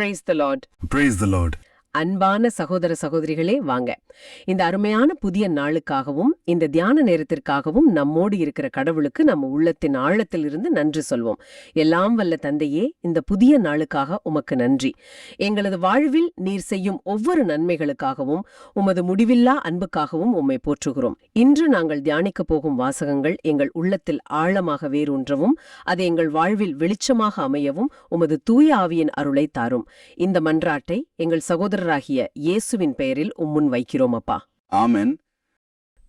Praise the Lord. Praise the Lord. அன்பான சகோதர சகோதரிகளே வாங்க. இந்த அருமையான புதிய நாளுக்காகவும் இந்த தியான நேரத்திற்காகவும் நம்மோடு இருக்கிற கடவுளுக்கு நம்ம உள்ளத்தின் ஆழத்திலிருந்து நன்றி சொல்வோம். எல்லாம் வல்ல தந்தையே, இந்த புதிய நாளுக்காக உமக்கு நன்றி. எங்களது வாழ்வில் நீர் செய்யும் ஒவ்வொரு நன்மைகளுக்காகவும் உமது முடிவில்லா அன்புக்காகவும் உம்மை போற்றுகிறோம். இன்று நாங்கள் தியானிக்க போகும் வாசகங்கள் எங்கள் உள்ளத்தில் ஆழமாக வேரூன்றவும் அது எங்கள் வாழ்வில் வெளிச்சமாக அமையவும் உமது தூய ஆவியின் அருளை தாரும். இந்த மன்றாட்டை எங்கள் சகோதரராகிய இயேசுவின் பெயரில் உம்முன் வைக்கிறோம் அப்பா. ஆமென்.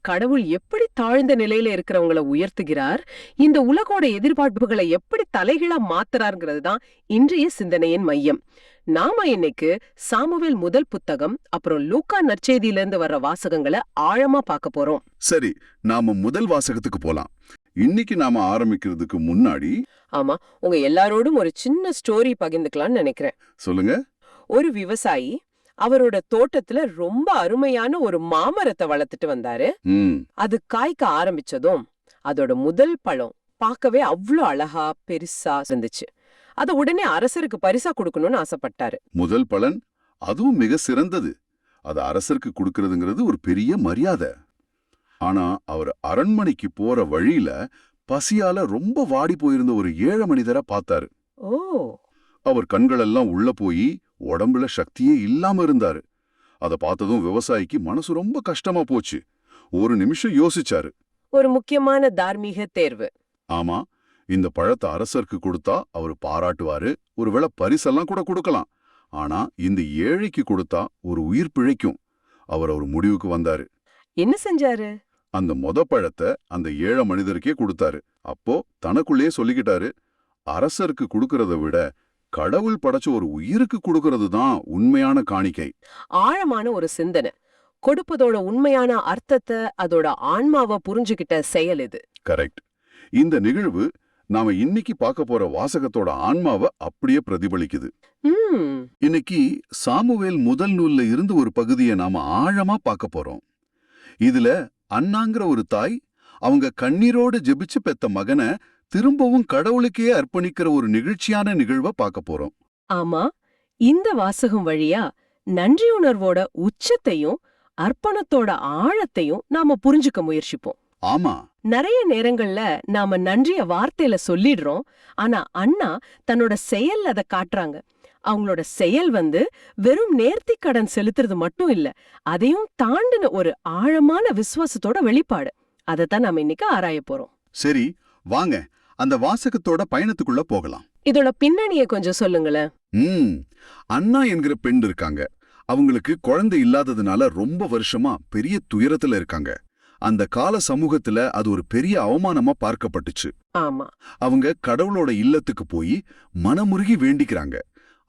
கடவுள் எப்படி தாழ்ந்த நிலையில இருக்கிறவங்கள உயர்த்துகிறார், இந்த உலகோட எதிர்பார்ப்புகளை எப்படி தலைகீழா மாத்துறாருங்கிறது தான் இன்றைய சிந்தனையின் மையம். நாம இன்னைக்கு சாமுவேல் முதல் புத்தகம் அப்புறம் லூக்கா நற்செய்தியிலிருந்து வர்ற வாசகங்களை ஆழமா பார்க்க போறோம். சரி, நாம முதல் வாசகத்துக்கு போலாம். இன்னைக்கு நாம ஆரம்பிக்கிறதுக்கு முன்னாடி ஆமா, உங்க எல்லாரோடும் ஒரு சின்ன ஸ்டோரி பகிர்ந்துக்கலாம்னு நினைக்கிறேன். சொல்லுங்க. ஒரு விவசாயி அவரோட தோட்டத்துல ரொம்ப அருமையான ஒரு மாமரத்தை வளர்த்துட்டு வந்தாரு. அது காய்க்க ஆரம்பிச்சதும் அதோட முதல் பழம் பார்க்கவே அவ்வளோ அழகா பெருசா இருந்துச்சு. அத உடனே அரசருக்கு பரிசா கொடுக்கணும்னு ஆசைப்பட்டாரு. முதல் பலன் அதுவும் மிக சிறந்தது. அது அரசருக்கு கொடுக்கறதுங்கிறது ஒரு பெரிய மரியாதை. ஆனா அவர் அரண்மனைக்கு போற வழியில பசியால ரொம்ப வாடி போயிருந்த ஒரு ஏழை மனிதரை பார்த்தாரு. ஓ, அவர் கண்களெல்லாம் உள்ள போய் உடம்புல சக்தியே இல்லாம இருந்தாரு. அத பார்த்ததும் விவசாயிக்கு மனசு ரொம்ப கஷ்டமா போச்சு. ஒரு நிமிஷம் யோசிச்சாரு. ஒரு முக்கியமான தார்மீக தேர்வு. ஆமா, இந்த பழத்தை அரசருக்கு கொடுத்தா அவரு பாராட்டுவாரு, ஒருவேளை பரிசெல்லாம் கூட கொடுக்கலாம். ஆனா இந்த ஏழைக்கு கொடுத்தா ஒரு உயிர் பிழைக்கும். அவர் ஒரு முடிவுக்கு வந்தாரு. என்ன செஞ்சாரு? அந்த பழத்தை அந்த ஏழை மனிதருக்கே கொடுத்தாரு. அப்போ தனக்குள்ளே சொல்லிக்கிட்டாரு, அரசருக்கு கொடுக்கறத விட கடவுள் படைச்ச ஒரு உயிருக்கு கொடுக்கறது தான் உண்மையான காணிக்கை. ஆழமான ஒரு சிந்தனை. கொடுப்பதோட உண்மையான அர்த்தத்தை, அதோட ஆன்மாவை புரிஞ்சுகிட்ட செயல் இது. கரெக்ட். இந்த நிகழ்வு நாம இன்னைக்கு பார்க்க போற வாசகத்தோட ஆன்மாவை அப்படியே பிரதிபலிக்குது. இன்னைக்கு சாமுவேல் முதல் நூல்ல இருந்து ஒரு பகுதியை நாம ஆழமா பார்க்க போறோம். இதுல அன்னாங்கிற ஒரு தாய் அவங்க கண்ணீரோடு ஜெபிச்சு பெத்த மகனை திரும்பவும் கடவுளுக்கே அர்ப்பணிக்கிற ஒரு நிகழ்ச்சியான நிகழ்வை பார்க்க போறோம். ஆமா, இந்த வாசகம் வழியா நன்றியுணர்வோட உச்சத்தையும் அர்ப்பணத்தோட ஆழத்தையும் நாம புரிஞ்சுக்க முயற்சிப்போம். ஆமா, நிறைய நேரங்கள்ல நாம நன்றிய வார்த்தையில சொல்லிடுறோம். ஆனா அண்ணா தன்னோட செயல் அதை காட்டுறாங்க. அவங்களோட செயல் வெறும் நேர்த்தி கடன் செலுத்துறது மட்டும் இல்ல, அதையும் தாண்டின ஒரு ஆழமான விசுவாசத்தோட வெளிப்பாடு. அதைத்தான் நாம இன்னைக்கு ஆராய போறோம். சரி, வாங்க அந்த வாசகத்தோட பயணத்துக்குள்ள போகலாம். இதோட பின்னணியை கொஞ்சம் சொல்லுங்களேன். அண்ணா என்கிற பெண் இருக்காங்க. அவங்களுக்கு குழந்தை இல்லாததுனால ரொம்ப வருஷமா பெரிய துயரத்துல இருக்காங்க. அந்த கால சமூகத்துல அது ஒரு பெரிய அவமானமா பார்க்கப்பட்டுச்சு. ஆமா, அவங்க கடவுளோட இல்லத்துக்கு போய் மனமுருகி வேண்டிக்கிறாங்க.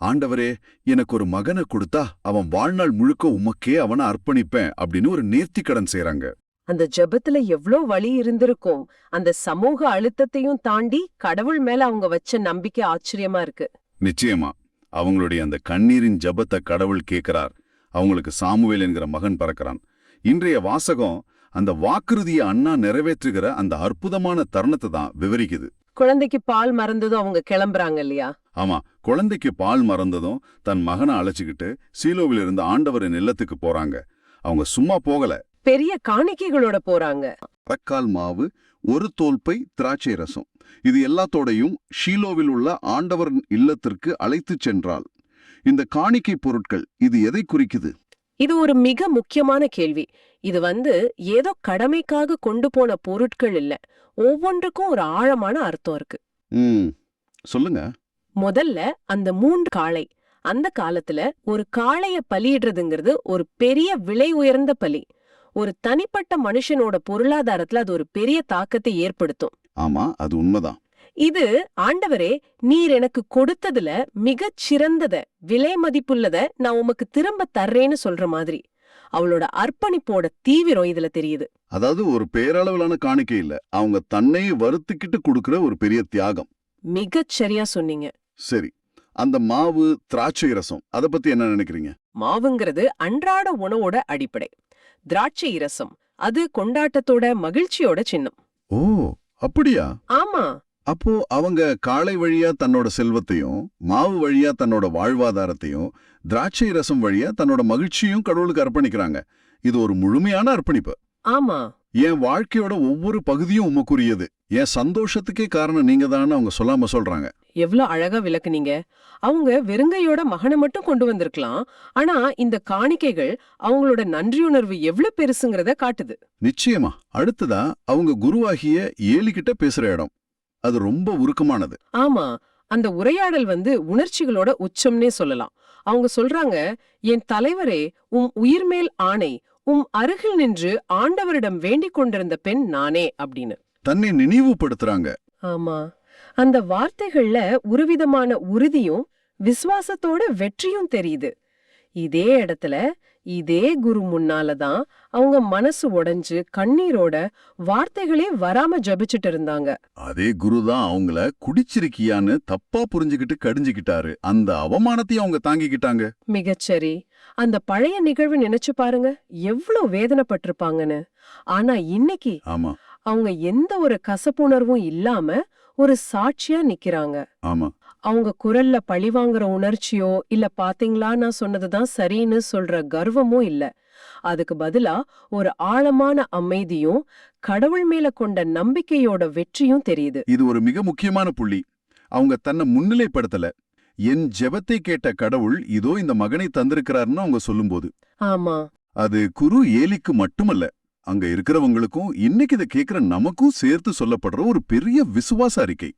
ஆண்டவரே, எனக்கு ஒரு மகனை கொடுத்தா அவன் வாழ்நாள் முழுக்க உமக்கே அவனை அர்ப்பணிப்பேன் அப்படின்னு ஒரு நேர்த்திக்கடன் செய்றாங்க. அந்த ஜெபத்துல எவ்ளோ வலி இருந்திருக்கும். அந்த சமூக அழுத்தத்தையும் தாண்டி கடவுள் மேல அவங்க வச்ச நம்பிக்கை ஆச்சரியமா இருக்கு. நிச்சயமா அவங்களுடைய அந்த கண்ணீரின் ஜெபத்தை கடவுள் கேட்கிறார். அவங்களுக்கு சாமுவேல் என்கிற மகன் பிறக்கிறான். இன்றைய வாசகம் அந்த வாக்குறுதியை அண்ணா நிறைவேற்றுகிற அந்த அற்புதமான தருணத்தை தான் விவரிக்குது. குழந்தைக்கு பால் மறந்ததும் அவங்க கிளம்புறாங்க இல்லையா? ஆமா, குழந்தைக்கு பால் மறந்ததும் தன் மகனை அழைச்சுக்கிட்டு சீலோவில் இருந்து ஆண்டவரின் இல்லத்துக்கு போறாங்க. அவங்க சும்மா போகல, பெரிய காணிக்கைகளோட போறாங்க. அரக்கால் மாவு, ஒரு தோல்பை திராட்சை ரசம், இது எல்லாத்தோடையும் ஷீலோவில் உள்ள ஆண்டவர் இல்லத்திற்கு அழைத்துச் சென்றாள். இந்த காணிக்கை பொருட்கள் இது எதை குறிக்குது? இது ஒரு மிக முக்கியமான கேள்வி. இது ஏதோ கடமைக்காக கொண்டு போன பொருட்கள் இல்ல, ஒவ்வொன்றுக்கும் ஒரு ஆழமான அர்த்தம் இருக்கு. சொல்லுங்க. முதல்ல அந்த 3 காளை. அந்த காலத்துல ஒரு காளைய பலியிடுறதுங்கிறது ஒரு பெரிய விலை உயர்ந்த பலி. ஒரு தனிப்பட்ட மனுஷனோட பொருளாதாரத்துல அது ஒரு பெரிய தாக்கத்தை ஏற்படுத்தும். ஆமா, அது உண்மைதான். இது ஆண்டவரே, நீர் எனக்கு கொடுத்ததுல மிகச் சிறந்தத, விலை மதிப்புள்ளத நான் உமக்கு திரும்ப தர்றேன்னு சொல்ற மாதிரி அவளோட அர்ப்பணிப்போட தீவிரம் இதுல தெரியுது. அதாவது ஒரு பேரளவிலான காணிக்கை இல்ல, அவங்க தன்னை வருத்திக்கிட்டு கொடுக்கிற ஒரு பெரிய தியாகம். மிகச் சரியா சொன்னீங்க. சரி, அந்த மாவு, திராட்சை ரசம், அத பத்தி என்ன நினைக்கிறீங்க? மாவுங்கிறது அன்றாட உணவோட அடிப்படை. திராட்சை ரசம் அது கொண்டாட்டத்தோட மகிழ்ச்சியோட சின்னம். ஓ, அப்படியா? ஆமா, அப்போ அவங்க காளை வழியா தன்னோட செல்வத்தையும் மாவு வழியா தன்னோட வாழ்வாதாரத்தையும் திராட்சை ரசம் வழியா தன்னோட மகிழ்ச்சியும் கடவுளுக்கு அர்ப்பணிக்கிறாங்க. இது ஒரு முழுமையான அர்ப்பணிப்பு. ஆமா, என் வாழ்க்கையோட ஒவ்வொரு பகுதியும் உமக்குரியது, என் சந்தோஷத்துக்கே காரணம் நீங்க தான் அவங்க சொல்லாம சொல்றாங்க. எவ்ளோ அழகா விளக்குனீங்க. அவங்க வெறுங்கையோட மகனை மட்டும் கொண்டு வந்திருக்கலாம். ஆனா இந்த காணிக்கைகள் அவங்களோட நன்றியுணர்வு எவ்வளவு பெருசுங்கிறத காட்டுது. நிச்சயமா. அடுத்ததா அவங்க குருவாகிய ஏலிகிட்ட பேசுற இடம். அது ரொம்ப உருக்கமானது. ஆமா, அந்த உரையாடல் உணர்ச்சிகளோட உச்சம்னே சொல்லலாம். அவங்க சொல்றாங்க, என் தலைவரே, உம் உயிர்மேல் ஆணை, உம் அருகில் நின்று ஆண்டவரிடம் வேண்டிக் கொண்டிருந்த பெண் நானே அப்படின்னு. தன்னை நினைவுபடுத்துறாங்க. ஆமா, அந்த வார்த்தைகள்ல ஒருவிதமான உறுதியும் விசுவாசத்தோட வெற்றியும் தெரியுது. இதே இடத்துல இதே குரு முன்னாலதான் அவங்க மனசு உடைஞ்சு கண்ணீரோட வார்த்தைகளே வராம ஜபிச்சுட்டு இருந்தாங்க. அதே குருதான் அவங்கள குடிச்சிருக்கியான்னு தப்பா புரிஞ்சுக்கிட்டு கடிஞ்சுக்கிட்டாரு. அந்த அவமானத்தையும் அவங்க தாங்கிக்கிட்டாங்க. மிகச்சரி. அந்த பழைய நிகழ்வு நினைச்சு பாருங்க, எவ்வளவு வேதனைப்பட்டிருப்பாங்கன்னு. ஆனா இன்னைக்கு ஆமா அவங்க எந்த ஒரு கசப்புணர்வும் இல்லாம ஒரு சாட்சியா நிக்கிறாங்க. ஆமா அவங்க குரல்ல பழிவாங்குற உணர்ச்சியோ இல்ல பாத்தீங்களா நான் சொன்னதுதான் சரின்னு சொல்ற கர்வமும் இல்ல. அதுக்கு பதிலா ஒரு ஆழமான அமைதியும் கடவுள் மேல கொண்ட நம்பிக்கையோட வெற்றியும் தெரியுது. இது ஒரு மிக முக்கியமான புள்ளி. அவங்க தன்னை முன்னிலைப்படுத்தல. என் ஜெபத்தை கேட்ட கடவுள் இதோ இந்த மகனை தந்திருக்கிறாருன்னு அவங்க சொல்லும்போது, ஆமா, அது குரு ஏலிக்கு மட்டுமல்ல, அங்க இருக்கிறவங்களுக்கும் இன்னைக்கு இதை கேட்கிற நமக்கும் சேர்த்து சொல்லப்படுற ஒரு பெரிய விசுவாச அறிக்கை.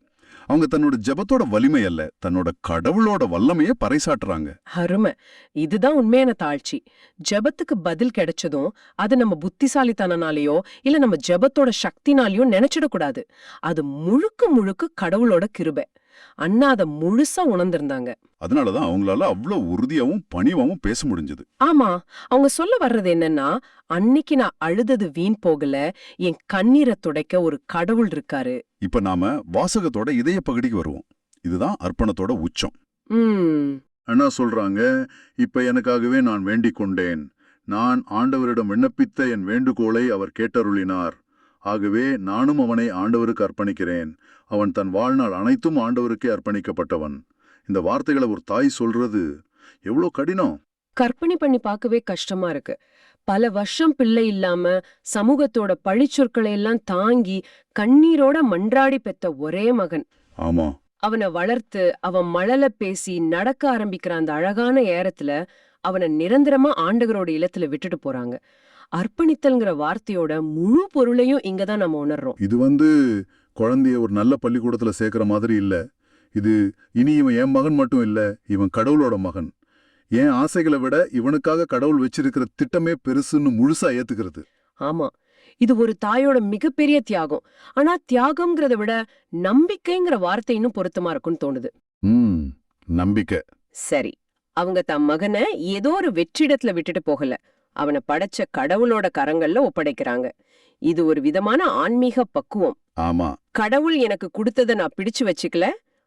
அவங்க தன்னோட ஜெபத்தோட வலிமை அல்ல, தன்னோட கடவுளோட வல்லமைய பறைசாற்றுறாங்க. அருமை. இதுதான் உண்மையான தாழ்ச்சி. ஜெபத்துக்கு பதில் கிடைச்சதும் அது நம்ம புத்திசாலித்தனாலேயோ இல்ல நம்ம ஜெபத்தோட சக்தினாலேயோ நினைச்சிடக்கூடாது. அது முழுக்க முழுக்க கடவுளோட கிருபை. அண்ணா அத முழுசா உணர்ந்திருந்தாங்க. அதனாலதான் அவங்களால அவ்வளவு உறுதியாவும் பணிவாவும் பேச முடிஞ்சது. ஆமா, அவங்க சொல்ல வர்றது என்னன்னா, அன்னைக்கு நான் அழுதது வீண் போகல, என் கண்ணீரை துடைக்க ஒரு கடவுள் இருக்காரு. இப்ப நாம வாசகத்தோட இதய பகுதிக்கு வருவோம். இதுதான் அர்ப்பணத்தோட உச்சம். அண்ணா சொல்றாங்க, இப்ப எனக்காகவே நான் வேண்டிக் கொண்டேன். நான் ஆண்டவரிடம் விண்ணப்பித்த என் வேண்டுகோளை அவர் கேட்டருளினார். ஆகவே நானும் அவனை ஆண்டவருக்கு அர்ப்பணிக்கிறேன். அவன் தன் வாழ்நாள் அனைத்தும் ஆண்டவருக்கே அர்ப்பணிக்கப்பட்டவன். இந்த வார்த்தைகளை ஒரு தாய் சொல்றது எவ்வளவு கடினம். கற்பனை பண்ணி பார்க்கவே கஷ்டமா இருக்கு. பல வருஷம் பிள்ளை இல்லாம சமூகத்தோட பழிச்சொற்களை எல்லாம் தாங்கி கண்ணீரோட மன்றாடி பெத்த ஒரே மகன். ஆமா, அவனை வளர்த்து அவன் மழல பேசி நடக்க ஆரம்பிக்கிற அந்த அழகான ஏரத்துல அவனை நிரந்தரமா ஆண்டவரோட இல்லத்துல விட்டுட்டு போறாங்க. அர்ப்பணித்தல்ங்கிற வார்த்தையோட முழு பொருளையும் இங்கதான் நம்ம உணர்றோம். இது குழந்தைய ஒரு நல்ல பள்ளிக்கூடத்துல சேர்க்கிற மாதிரி இல்ல. இது இனி இவன் என் மகன் மட்டும் இல்ல, இவன் கடவுளோட மகன். என் ஆசைகளை விட இவனுக்காக கடவுள் வச்சிருக்கிற திட்டமே பெருசுன்னு முழுசா ஏத்துக்கிறது. ஆமா, இது ஒரு தாயோட மிகப்பெரிய தியாகம். ஆனா தியாகம்ங்கிறத விட நம்பிக்கைங்கிற வார்த்தை இன்னும் பொருத்தமா இருக்கும்னு தோணுது. நம்பிக்கை. சரி, அவங்க தம் மகனை ஏதோ ஒரு வெற்றிடத்துல விட்டுட்டு போகல, அவனை படைச்ச கடவுளோட கரங்கள்ல ஒப்படைக்கிறாங்க. இது ஒரு விதமான ஆன்மீக பக்குவம். ஆமா, கடவுள் எனக்கு கொடுத்ததை நான் பிடிச்சு வச்சுக்கல,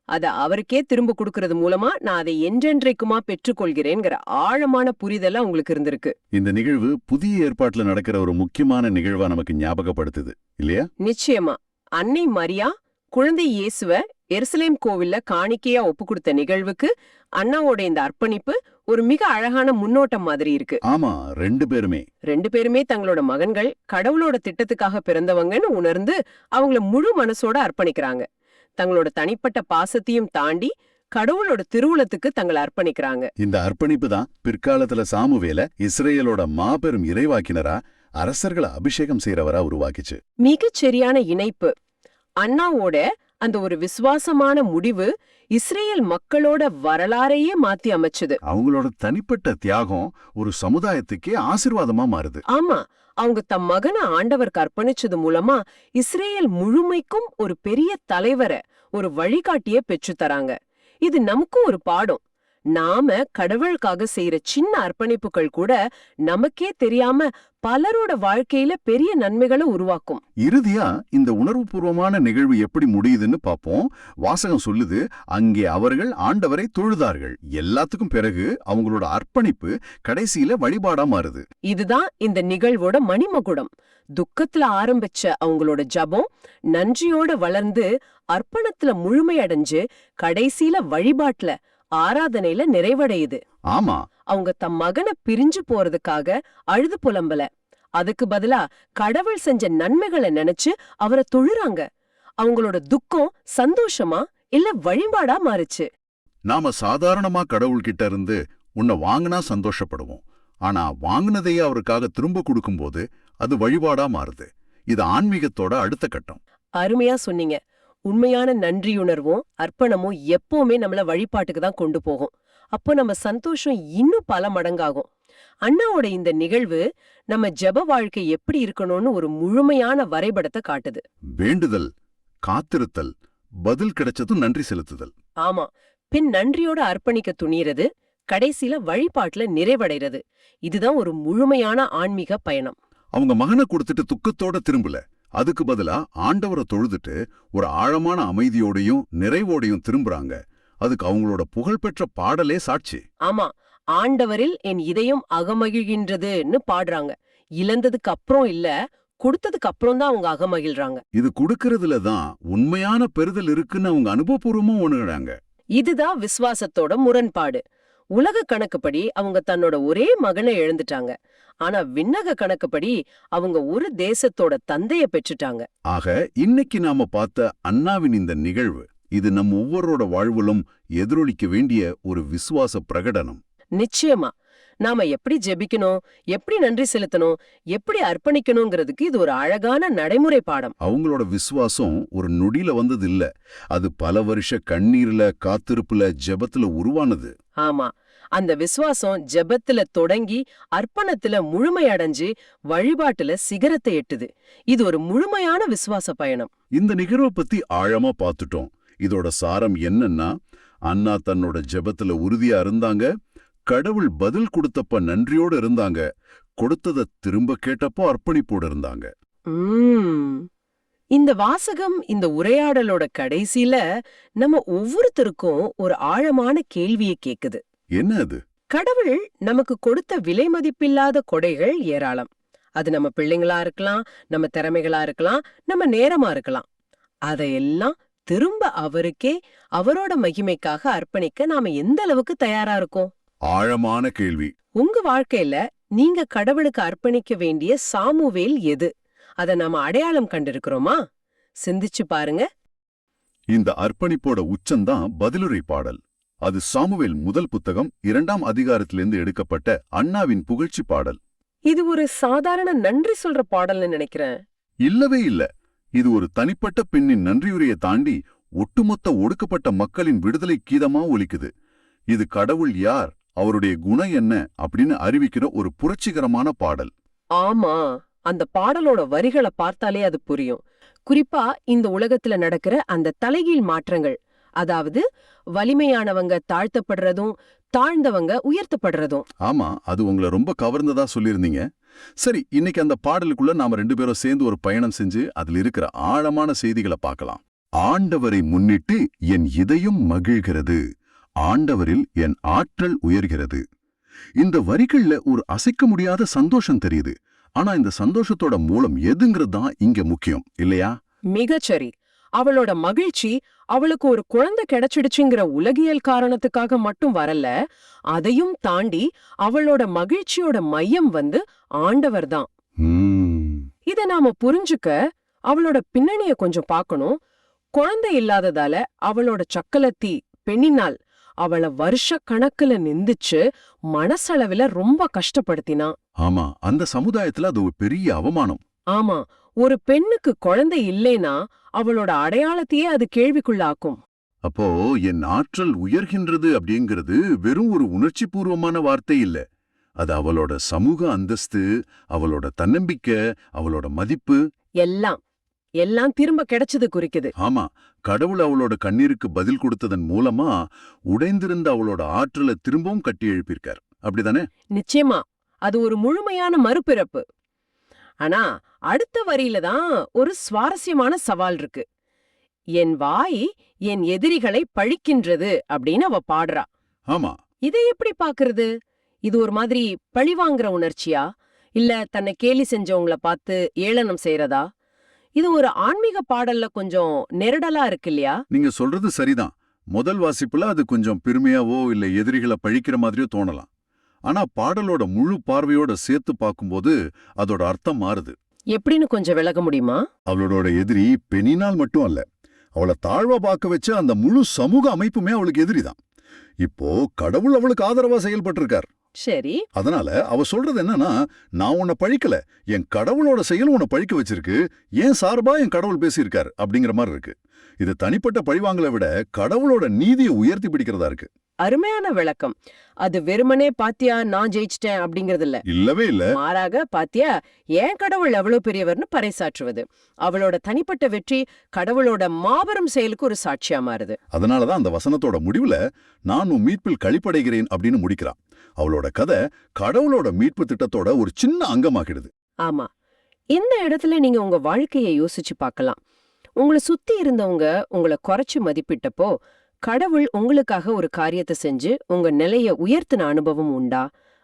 அத அவருக்கே திரும்ப கொடுக்கறது மூலமா நான் அதை என்றென்றைக்குமா பெற்றுக்கொள்கிறேங்கிற ஆழமான புரிதல் அவங்களுக்கு இருந்திருக்கு. இந்த நிகழ்வு புதிய ஏற்பாட்டுல நடக்கிற ஒரு முக்கியமான நிகழ்வா நமக்கு ஞாபகப்படுத்துது இல்லையா? நிச்சயமா. அன்னை மரியா குழந்தை இயேசுவ எருசலேம் கோவில்ல காணிக்கையா ஒப்பு கொடுத்த நிகழ்வுக்கு அண்ணாவோட இந்த அர்ப்பணிப்பு ஒரு மிக அழகான முன்னோட்டம் மாதிரி இருக்கு. ஆமா, ரெண்டு பேருமே தங்களோட மகன்கள் கடவுளோட திட்டத்துக்காக பிறந்தவங்கன்னு உணர்ந்து அவங்கள முழு மனசோட அர்ப்பணிக்கிறாங்க. தங்களோட தனிப்பட்ட பாசத்தையும் தாண்டி கடவுளோட திருவுளத்துக்கு தங்களை அர்ப்பணிக்கிறாங்க. இந்த அர்ப்பணிப்பு தான் பிற்காலத்துல சாமுவேல இஸ்ரேலோட மாபெரும் இறைவாக்கினரா, அரசர்களை அபிஷேகம் செய்யறவரா உருவாக்கிச்சு. மிகச் சரியான இணைப்பு. அண்ணாவோட அந்த ஒரு விசுவாசமான முடிவு இஸ்ரேல் மக்களோட வரலாறையே மாத்தி அமைச்சது. அவங்களோட தனிப்பட்ட தியாகம் ஒரு சமுதாயத்துக்கே ஆசீர்வாதமா மாறுது. ஆமா, அவங்க தம் மகனை ஆண்டவருக்கு அர்ப்பணிச்சது மூலமா இஸ்ரேல் முழுமைக்கும் ஒரு பெரிய தலைவரை, ஒரு வழிகாட்டிய பெற்று தராங்க. இது நமக்கும் ஒரு பாடம். நாம கடவுளுக்காக செய்யற சின்ன அர்ப்பணிப்புகள் கூட நமக்கே தெரியாம பலரோட வாழ்க்கையில பெரிய நன்மைகளை உருவாக்கும். இறுதியா இந்த உணர்வுபூர்வமான நிகழ்வு எப்படி முடியுதுன்னு பாப்போம். வாசகம் சொல்லுது, அங்கே அவர்கள் ஆண்டவரை தொழுதார்கள். எல்லாத்துக்கும் பிறகு அவங்களோட அர்ப்பணிப்பு கடைசியில வழிபாடா மாறுது. இதுதான் இந்த நிகழ்வோட மணிமகுடம். துக்கத்துல ஆரம்பிச்ச அவங்களோட ஜபம் நன்றியோட வளர்ந்து அர்ப்பணத்துல முழுமையடைஞ்சு கடைசியில வழிபாட்டுல ஆராதனையில நிறைவடையுது. ஆமா, அவங்க தம் மகனை பிரிஞ்சு போறதுக்காக அழுது புலம்பல. அதுக்கு பதிலா கடவுள் செஞ்ச நன்மைகளை நினைச்சு அவரை தொழுறாங்க. அவங்களோட துக்கம் சந்தோஷமா இல்ல வழிபாடா மாறுச்சு. நாம சாதாரணமா கடவுள்கிட்ட இருந்து உன்னை வாங்கினா சந்தோஷப்படுவோம். ஆனா வாங்கினதையே அவருக்காக திரும்ப கொடுக்கும்போது அது வழிபாடா மாறுது. இது ஆன்மீகத்தோட அடுத்த கட்டம். அருமையா சொன்னீங்க. உண்மையான நன்றியுணர்வும் அர்ப்பணமும் எப்பவுமே நம்மள வழிபாட்டுக்கு தான் கொண்டு போகும். அப்போ நம்ம சந்தோஷம் இன்னும் பல மடங்காகும். அண்ணாவோட இந்த நிகழ்வு நம்ம ஜெப வாழ்க்கை எப்படி இருக்கணும்னு ஒரு முழுமையான வரைபடத்தை காட்டுது. வேண்டுதல், காத்திருத்தல், பதில் கிடைச்சதும் நன்றி செலுத்துதல். ஆமா, பின் நன்றியோட அர்ப்பணிக்க துணியறது, கடைசியில வழிபாட்டுல நிறைவடைறது. இதுதான் ஒரு முழுமையான ஆன்மீக பயணம். அவங்க மகனை கொடுத்துட்டு துக்கத்தோட திரும்பல. அதுக்கு பதிலா ஆண்டவரை தொழுதுட்டு ஒரு ஆழமான அமைதியோடையும் நிறைவோடையும் திரும்புறாங்க. அதுக்கு அவங்களோட புகழ்பெற்ற பாடலே சாட்சி. ஆமா, ஆண்டவரில் என் இதயம் அகமகிழ்கின்றதுன்னு பாடுறாங்க. இழந்ததுக்கு அப்புறம் இல்ல, கொடுத்ததுக்கு அப்புறம் தான் அவங்க அகமகிழ்றாங்க. இது கொடுக்கறதுல தான் உண்மையான பெறுதல் இருக்குன்னு அவங்க அனுபவபூர்வமா உணர்றாங்க. இதுதான் விசுவாசத்தோட முரண்பாடு. உலக கணக்குப்படி அவங்க தன்னோட ஒரே மகனை இழந்துட்டாங்க. ஆனா விண்ணக கணக்குப்படி அவங்க ஒரு தேசத்தோட தந்தைய பெற்றுட்டாங்க. ஆக இன்னைக்கு நாம பார்த்த அண்ணாவின் இந்த நிகழ்வு, இது நம்ம ஒவ்வொருவரோட வாழ்விலும் எதிரொலிக்க வேண்டிய ஒரு விசுவாச பிரகடனம். நிச்சயமா நாம எப்படி ஜெபிக்கணும், எப்படி நன்றி செலுத்தணும், எப்படி அர்ப்பணிக்கணுங்கிறதுக்கு இது ஒரு அழகான நடைமுறை பாடம். அவங்களோட விசுவாசம் ஒரு நொடியில வந்தது இல்ல. அது பல வருஷ கண்ணீர்ல, காத்திருப்புல, ஜெபத்துல உருவானது. ஆமா, அந்த விசுவாசம் ஜெபத்துல தொடங்கி அர்ப்பணத்துல முழுமையடைஞ்சு வழிபாட்டுல சிகரத்தை எட்டுது. இது ஒரு முழுமையான விசுவாச பயணம். இந்த நிகழ்வை பத்தி ஆழமா பார்த்துட்டோம். இதோட சாரம் என்னன்னா, அண்ணா தன்னோட ஜெபத்துல உறுதியா இருந்தாங்க. கடவுள் பதில் கொடுத்தப்ப நன்றியோடு இருந்தாங்க. கொடுத்தத திரும்ப கேட்டப்போ அர்ப்பணிப்போடு இருந்தாங்க. இந்த வாசகம், இந்த உரையாடலோட கடைசியில நம்ம ஒவ்வொருத்தருக்கும் ஒரு ஆழமான கேள்வியை கேக்குது. என்ன அது? கடவுள் நமக்கு கொடுத்த விலை மதிப்பில்லாத கொடைகள் ஏராளம். அது நம்ம பிள்ளைங்களா இருக்கலாம், நம்ம திறமைகளா இருக்கலாம், நம்ம நேரமா இருக்கலாம். அதையெல்லாம் திரும்ப அவருக்கே, அவரோட மகிமைக்காக அர்ப்பணிக்க நாம எந்த அளவுக்கு தயாரா இருக்கோம்? ஆழமான கேள்வி. உங்க வாழ்க்கையில நீங்க கடவுளுக்கு அர்ப்பணிக்க வேண்டிய சாமுவேல் எது? அத நாம அடையாளம் கண்டிருக்கிறோமா? சிந்திச்சு பாருங்க. இந்த அர்ப்பணிப்போட உச்சம்தான் பதிலுரை பாடல். அது சாமுவேல் முதல் புத்தகம் 2ஆம் அதிகாரத்திலிருந்து எடுக்கப்பட்ட அண்ணாவின் புகழ்ச்சி பாடல். இது ஒரு சாதாரண நன்றி சொல்ற பாடல்னு நினைக்கிறேன். இல்லவே இல்ல. இது ஒரு தனிப்பட்ட பெண்ணின் நன்றியுரையை தாண்டி ஒட்டுமொத்த ஒடுக்கப்பட்ட மக்களின் விடுதலை கீதமா ஒலிக்குது. இது கடவுள் யார், அவருடைய குணம் என்ன அப்படின்னு அறிவிக்கிற ஒரு புரட்சிகரமான பாடல். ஆமா, அந்த பாடலோட வரிகளை பார்த்தாலே அது புரியும். குறிப்பா இந்த உலகத்துல நடக்கிற அந்த தலைகீழ் மாற்றங்கள், அதாவது வலிமையானவங்க தாழ்த்தப்படுறதும் தாழ்ந்தவங்க உயர்த்தப்படுறதும். ஆமா, அது உங்களை ரொம்ப கவர்ந்ததா சொல்லியிருந்தீங்க. சரி, இன்னைக்கு அந்த பாடலுக்குள்ள நாம 2 பேரும் சேர்ந்து ஒரு பயணம் செஞ்சு அதுல இருக்கிற ஆழமான செய்திகளை பார்க்கலாம். ஆண்டவரை முன்னிட்டு என் இதயம் மகிழ்கிறது, ஆண்டவரில் என் ஆற்றல் உயர்கிறது. இந்த வரிகள்ல ஒரு அசைக்க முடியாத சந்தோஷம் தெரியுது. ஆனா இந்த சந்தோஷத்தோட மூலம் எதுங்கிறது தான் இங்க முக்கியம் இல்லையா? மிகச்சரி. அவளோட மகிழ்ச்சி அவளுக்கு ஒரு குழந்தை கிடைச்சிடுச்சுங்கிற உலகியல் காரணத்துக்காக மட்டும் வரல. அதையும் தாண்டி அவளோட மகிழ்ச்சியோட மையம் ஆண்டவர்தான். இத நாம புரிஞ்சுக்க அவளோட பின்னணிய கொஞ்சம் பார்க்கணும். குழந்தை இல்லாததால அவளோட சக்கலத்தி பெண்ணினால் அவளை வருஷ கணக்குல நிந்திச்சு மனசளவுல ரொம்ப கஷ்டப்படுத்தினா. ஆமா, அந்த சமுதாயத்துல அது ஒரு பெரிய அவமானம். ஆமா, ஒரு பெண்ணுக்கு குழந்தை இல்லைனா அவளோட அடையாளத்தையே அது கேள்விக்குள்ளாக்கும். அப்போ என் ஆற்றல் உயர்கின்றது அப்படிங்கிறது வெறும் ஒரு உணர்ச்சி பூர்வமான வார்த்தை இல்ல. அது அவளோட சமூக அந்தஸ்து, அவளோட தன்னம்பிக்கை, அவளோட மதிப்பு எல்லாம் திரும்ப கிடைச்சது குறிக்குது. ஆமா, கடவுள் அவளோட கண்ணீருக்கு பதில் கொடுத்ததன் மூலமா உடைந்திருந்த அவளோட ஆற்றலை திரும்பவும் கட்டி எழுப்பியிருக்கார். அப்படிதானே? நிச்சயமா அது ஒரு முழுமையான மறுபிறப்பு. ஆனா அடுத்த வரியில தான் ஒரு சுவாரஸ்யமான சவால் இருக்கு. என் வாய் என் எதிரிகளை பழிக்கின்றது அப்படின்னு அவ பாடுறா. ஆமா. இதை எப்படி பாக்குறது? இது ஒரு மாதிரி பழிவாங்கிற உணர்ச்சியா, இல்ல தன்னை கேலி செஞ்சவங்கள பார்த்து ஏளனம் செய்யறதா? இது ஒரு ஆன்மீக பாடல்ல கொஞ்சம் நெருடலா இருக்கு இல்லையா? நீங்க சொல்றது சரிதான். முதல் வாசிப்புல அது கொஞ்சம் பெருமையாவோ இல்ல எதிரிகளை பழிக்கிற மாதிரியோ தோணலாம். ஆனா பாடலோட முழு பார்வையோட சேர்த்து பார்க்கும்போது அதோட அர்த்தம் மாறுது. எப்படின்னு கொஞ்சம் விளக்க முடியுமா? அவளோட எதிரி பெனினால் மட்டும் அல்ல, அவளை தாழ்வா பார்க்க வச்ச அந்த முழு சமூக அமைப்புமே அவளுக்கு எதிரிதான். இப்போ கடவுள் அவளுக்கு ஆதரவா செயல்பட்டிருக்கார். சரி. அதனால அவ சொல்றது என்னன்னா, நான் உன்னை பழிக்கல, என் கடவுளோட செயல் உன்னை பழிக்க வச்சிருக்கு, ஏன் சார்பா என் கடவுள் பேசியிருக்கார் அப்படிங்கிற மாதிரி இருக்கு. இது தனிப்பட்ட பழிவாங்கலை விட கடவுளோட நீதியை உயர்த்தி பிடிக்கிறதா இருக்கு. அருமையான விளக்கம். அது வெறுமனே பாத்தியா நான் ஜெயிச்சிட்டேன் அப்படிங்கறது இல்ல. இல்லவே இல்ல. மாறாக பாத்தியா ஏன் கடவுள் எவ்வளவு பெரியவர்னு பறைசாற்றுவது. அவளோட தனிப்பட்ட வெற்றி கடவுளோட மாபெரும் செயலுக்கு ஒரு சாட்சியா மாறுது. அதனாலதான் அந்த வசனத்தோட முடிவுல நான் உன் மீட்பில் களிப்படைகிறேன் அப்படின்னு முடிக்கிறான். அவளோட கதை கடவுளோட மீட்பு திட்டத்தோட ஒரு சின்ன அங்கமாக்கிடுது. ஆமா. இந்த இடத்துல நீங்க உங்க வாழ்க்கையை யோசிச்சு பார்க்கலாம். உங்களை சுத்தி இருந்தவங்க உங்களை குறைச்சு மதிப்பிட்டப்போ கடவுள் உங்களுக்காக ஒரு காரியத்தை செஞ்சு உங்க நிலைய உயர்த்தின அனுபவம் உண்டா?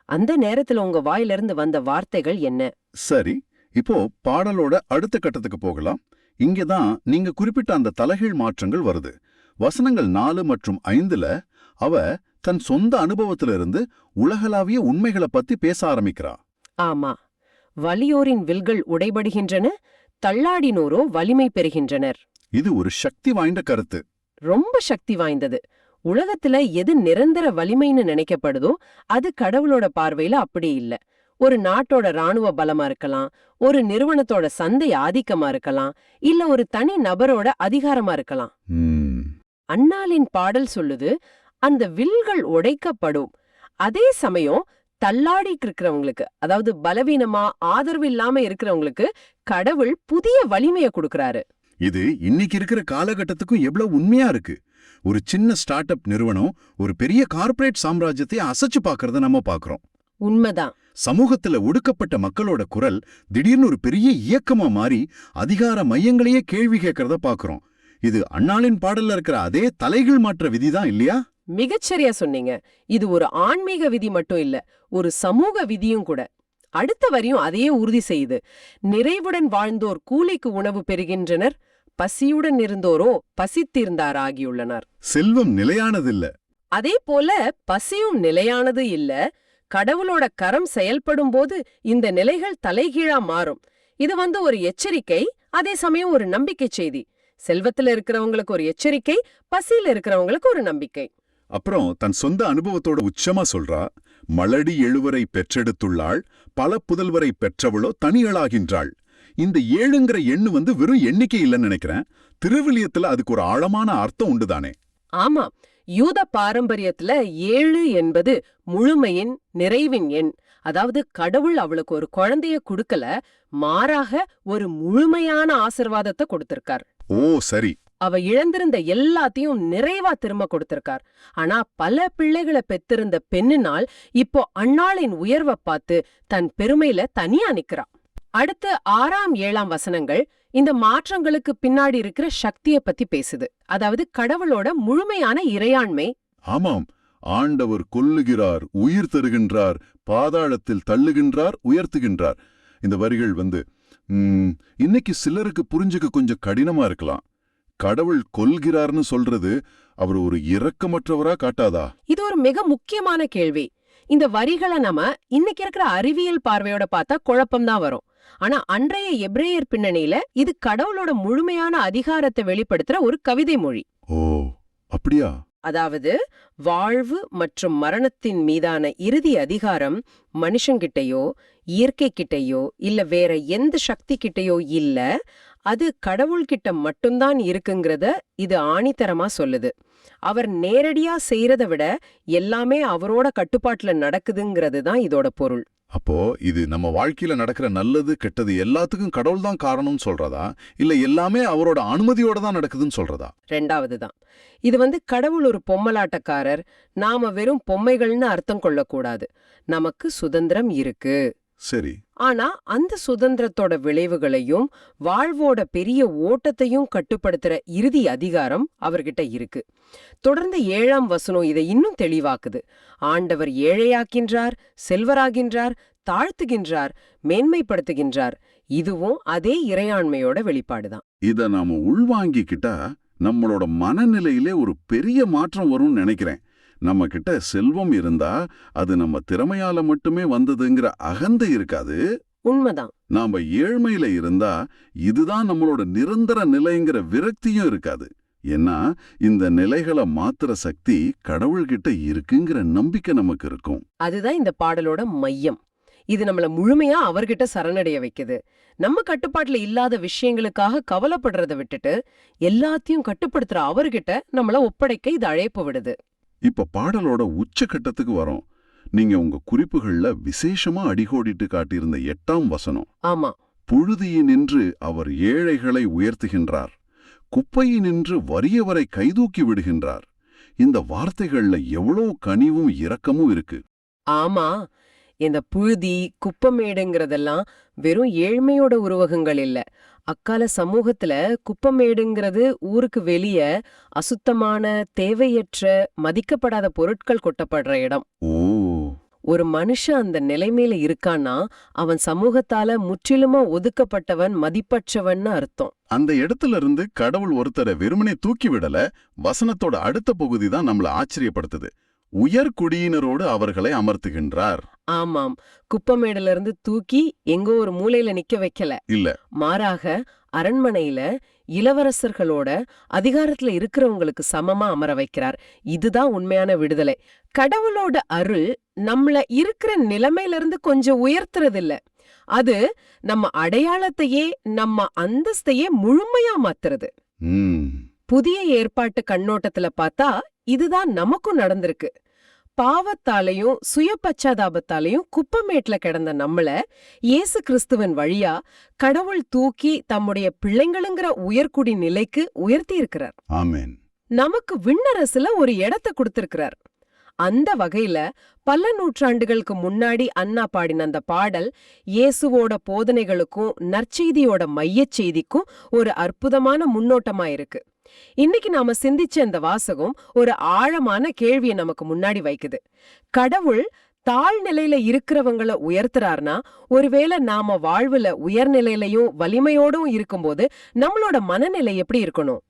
அந்த நேரத்துல உங்க வாயிலிருந்து வந்த வார்த்தைகள் என்ன? சரி, இப்போ பாடலோட அடுத்த கட்டத்துக்கு போகலாம். இங்கதான் நீங்க குறிப்பிட்ட அந்த தலைகீழ் மாற்றங்கள் வருது. வசனங்கள் 4 மற்றும் 5ல அவ தன் சொந்த அனுபவத்திலிருந்து உலகளாவிய உண்மைகளை பத்தி பேச ஆரம்பிக்கிறா. ஆமா. வலியோரின் வில்கள் உடைபடுகின்றன, தள்ளாடினோரோ வலிமை பெறுகின்றனர். இது ஒரு சக்தி வாய்ந்த கருத்து. ரொம்ப சக்தி வாய்ந்தது. உலகத்துல எது நிரந்தர வலிமைன்னு நினைக்கப்படுதோ அது கடவுளோட பார்வையில அப்படி இல்ல. ஒரு நாட்டோட ராணுவ பலமா இருக்கலாம், ஒரு நிறுவனத்தோட சந்தை ஆதிக்கமா இருக்கலாம், இல்ல ஒரு தனி நபரோட அதிகாரமா இருக்கலாம். அன்னாளின் பாடல் சொல்லுது, அந்த வில்கள் உடைக்கப்படும். அதே சமயம் தள்ளாடிட்டு இருக்கிறவங்களுக்கு, அதாவது பலவீனமா ஆதரவு இல்லாம இருக்கிறவங்களுக்கு கடவுள் புதிய வலிமையை கொடுக்கறாரு. இது இன்னைக்கு இருக்கிற காலகட்டத்துக்கும் எவ்வளவு உண்மையா இருக்கு. ஒரு சின்ன ஸ்டார்ட் அப் நிறுவனம் ஒரு பெரிய கார்ப்பரேட் சாம்ராஜ்யத்தை அசைச்சு பார்க்கறத நம்ம பார்க்கறோம். உண்மைதான். சமூகத்துல ஒடுக்கப்பட்ட மக்களோட குரல் திடீர்னு ஒரு பெரிய இயக்கமா மாறி அதிகார மையங்களையே கேள்வி கேட்கறத பார்க்கறோம். இது அன்னாளின் பாடல்ல இருக்கிற அதே தலைகீழ் மாற்ற விதிதான் இல்லையா? மிகச்சரியா சொன்னீங்க. இது ஒரு ஆன்மீக விதி மட்டும் இல்ல, ஒரு சமூக விதியும் கூட. அடுத்த வரியும் அதையே உறுதி செய்யுது. நிறைவுடன் வாழ்ந்தோர் கூலிக்கு உணவு பெறுகின்றனர், பசியுடன் இருந்தோரோ பசித்தீர்ந்தாராகியுள்ளனர். செல்வம் நிலையானதில்ல. அதே போல பசியும் நிலையானது இல்ல. கடவுளோட கரம் செயல்படும் போது இந்த நிலைகள் தலைகீழா மாறும். இது ஒரு எச்சரிக்கை, அதே சமயம் ஒரு நம்பிக்கை செய்தி. செல்வத்துல இருக்கிறவங்களுக்கு ஒரு எச்சரிக்கை, பசியில இருக்கிறவங்களுக்கு ஒரு நம்பிக்கை. அப்புறம் தன் சொந்த அனுபவத்தோட உச்சமா சொல்றா, மலடி எழுவரை பெற்றெடுத்துள்ளாள், பல புதல்வரை பெற்றவளோ தனியளாகின்றாள். இந்த 7ங்கிற எண்ணு வெறும் எண்ணிக்கை இல்லைன்னு நினைக்கிறேன். திருவிழியத்துல அதுக்கு ஒரு ஆழமான அர்த்தம் உண்டுதானே? ஆமா. யூத பாரம்பரியத்துல 7 என்பது முழுமையின் நிறைவின் எண். அதாவது கடவுள் அவளுக்கு ஒரு குழந்தைய கொடுக்கல, மாறாக ஒரு முழுமையான ஆசிர்வாதத்தை கொடுத்திருக்கார். ஓ சரி. அவ இழந்திருந்த எல்லாத்தையும் நிறைவா திரும்ப கொடுத்திருக்கார். ஆனா பல பிள்ளைகளை பெத்திருந்த பெண்ணினால் இப்போ அன்னாளின் உயர்வை பார்த்து தன் பெருமையில தனியா நிக்கிறா. அடுத்து 6ஆம் 7ஆம் வசனங்கள் இந்த மாற்றங்களுக்கு பின்னாடி இருக்கிற சக்தியை பத்தி பேசுது. அதாவது கடவுளோட முழுமையான இறையாண்மை. ஆமாம், ஆண்டவர் கொல்லுகிறார், உயிர் தருகின்றார், பாதாளத்தில் தள்ளுகின்றார், உயர்த்துகின்றார். இந்த வரிகள் இன்னைக்கு சிலருக்கு புரிஞ்சுக்க கொஞ்சம் கடினமா இருக்கலாம். கடவுள் கொல்கிறார்னு சொல்றது அவர் ஒரு இரக்கமற்றவரா காட்டாதா? இது ஒரு மிக முக்கியமான கேள்வி. இந்த வரிகளை நம்ம இன்னைக்கு இருக்கிற அறிவியல் பார்வையோட பார்த்தா குழப்பம்தான் வரும். ஆனா அன்றைய எபிரேயர் பின்னணியில இது கடவுளோட முழுமையான அதிகாரத்தை வெளிப்படுத்துற ஒரு கவிதை மொழி. ஓ அப்படியா? அதாவது வாழ்வு மற்றும் மரணத்தின் மீதான இறுதி அதிகாரம் மனுஷங்கிட்டையோ இயற்கை கிட்டையோ இல்ல வேற எந்த சக்தி கிட்டையோ இல்ல, அது கடவுள்கிட்ட மட்டும்தான் இருக்குங்கிறத இது ஆணித்தரமா சொல்லுது. அவர் நேரடியா செய்யறத விட எல்லாமே அவரோட கட்டுப்பாட்டுல நடக்குதுங்கிறது தான் இதோட பொருள். அப்போ இது நம்ம வாழ்க்கையில நடக்கிற நல்லது கெட்டது எல்லாத்துக்கும் கடவுள் தான் காரணம்னு சொல்றதா இல்ல எல்லாமே அவரோட அனுமதியோட தான் நடக்குதுன்னு சொல்றதா? ரெண்டாவது தான். இது கடவுள் ஒரு பொம்மலாட்டக்காரர், நாம வெறும் பொம்மைகள்னு அர்த்தம் கொள்ளக்கூடாது. நமக்கு சுதந்திரம் இருக்கு. சரி. ஆனா அந்த சுதந்திரத்தோட விளைவுகளையும் வாழ்வோட பெரிய ஓட்டத்தையும் கட்டுப்படுத்துற இறுதி அதிகாரம் அவர்கிட்ட இருக்கு. தொடர்ந்து 7ஆம் வசனம் இதை இன்னும் தெளிவாக்குது. ஆண்டவர் ஏழையாக்கின்றார், செல்வராகின்றார், தாழ்த்துகின்றார், மேன்மைப்படுத்துகின்றார். இதுவும் அதே இறையாண்மையோட வெளிப்பாடுதான். இத நாம உள்வாங்கிக்கிட்டா நம்மளோட மனநிலையிலே ஒரு பெரிய மாற்றம் வரும்னு நினைக்கிறேன். நம்ம கிட்ட செல்வம் இருந்தா அது நம்ம திறமையால மட்டுமே வந்ததுங்கிற அகந்தை இருக்காது. உண்மைதான். நாம ஏழ்மையில இருந்தா இதுதான் நம்மளோட நிரந்தர நிலைங்கிற விரக்தியும் இருக்காது. ஏன்னா இந்த நிலைகளை மாத்துற சக்தி கடவுள்கிட்ட இருக்குங்கிற நம்பிக்கை நமக்கு இருக்கும். அதுதான் இந்த பாடலோட மையம். இது நம்மள முழுமையா அவர்கிட்ட சரணடைய வைக்குது. நம்ம கட்டுப்பாட்டுல இல்லாத விஷயங்களுக்காக கவலைப்படுறத விட்டுட்டு எல்லாத்தையும் கட்டுப்படுத்துற அவர்கிட்ட நம்மள ஒப்படைக்க இது அழைப்பு விடுது. இப்ப பாடலோட உச்சகட்டத்துக்கு வரோம். நீங்க உங்க குறிப்புகள்ல விசேஷமா அடிகோடிட்டு காட்டியிருந்த 8ஆம் வசனம். ஆமா. புழுதியினின்று அவர் ஏழைகளை உயர்த்துகின்றார், குப்பையினின்று வறியவரை கைதூக்கி விடுகின்றார். இந்த வார்த்தைகள்ல எவ்வளவு கனிவும் இரக்கமும் இருக்கு. ஆமா. இந்த புழுதி, குப்பமேடுங்கிறதெல்லாம் வெறும் ஏழ்மையோட உருவகங்கள் இல்ல. அக்கால சமூகத்துல குப்பமேடுங்கிறது ஊருக்கு வெளிய அசுத்தமான, தேவையற்ற, மதிக்கப்படாத பொருட்கள் கொட்டப்படுற இடம். ஓ. ஒரு மனுஷன் அந்த நிலைமையில இருக்கான்னா அவன் சமூகத்தால முற்றிலுமா ஒதுக்கப்பட்டவன், மதிப்பற்றவன்னு அர்த்தம். அந்த இடத்துல இருந்து கடவுள் ஒருத்தரை வெறுமனே தூக்கி விடல. வசனத்தோட அடுத்த பகுதி தான் நம்மள ஆச்சரியப்படுத்துது. உயர்குடியினரோடு அவர்களை அமர்த்துகின்றார். ஆமாம். குப்பமேடுல இருந்து தூக்கி எங்கோ ஒரு மூலையில நிக்க வைக்கல. இல்ல. மாறாக அரண்மனையில இளவரசர்களோட அதிகாரத்துல இருக்கிறவங்களுக்கு சமமா அமர வைக்கிறார். இதுதான் உண்மையான விடுதலை. கடவுளோட அருள் நம்மள இருக்கிற நிலைமையில இருந்து கொஞ்சம் உயர்த்துறது இல்ல. அது நம்ம அடையாளத்தையே, நம்ம அந்தஸ்தையே முழுமையா மாத்துறது. புதிய ஏற்பாட்டு கண்ணோட்டத்துல பார்த்தா இதுதான் நமக்கும் நடந்திருக்கு. பாவத்தாலையும் சுய பச்சாதாபத்தாலையும் குப்பமேட்ல கிடந்த நம்மள இயேசு கிறிஸ்துவின் வழியா கடவுள் தூக்கி தம்முடைய பிள்ளைங்களுங்கிற உயர்குடி நிலைக்கு உயர்த்தி இருக்கிறார். ஆமென். நமக்கு விண்ணரசுல ஒரு இடத்தை கொடுத்திருக்கிறார். அந்த வகையில பல நூற்றாண்டுகளுக்கு முன்னாடி அண்ணா பாடின அந்த பாடல் இயேசுவோட போதனைகளுக்கும் நற்செய்தியோட மையச் செய்திக்கும் ஒரு அற்புதமான முன்னோட்டமா இருக்கு. இன்னைக்கு நாம சிந்திச்ச இந்த வாசகம் ஒரு ஆழமான கேள்வியை நமக்கு முன்னாடி வைக்குது. கடவுள் தாழ்நிலையில இருக்கிறவங்கள உயர்த்துறார்னா, ஒருவேளை நாம வாழ்வுல உயர்நிலையிலையும் வலிமையோடும் இருக்கும்போது நம்மளோட மனநிலை எப்படி இருக்கணும்?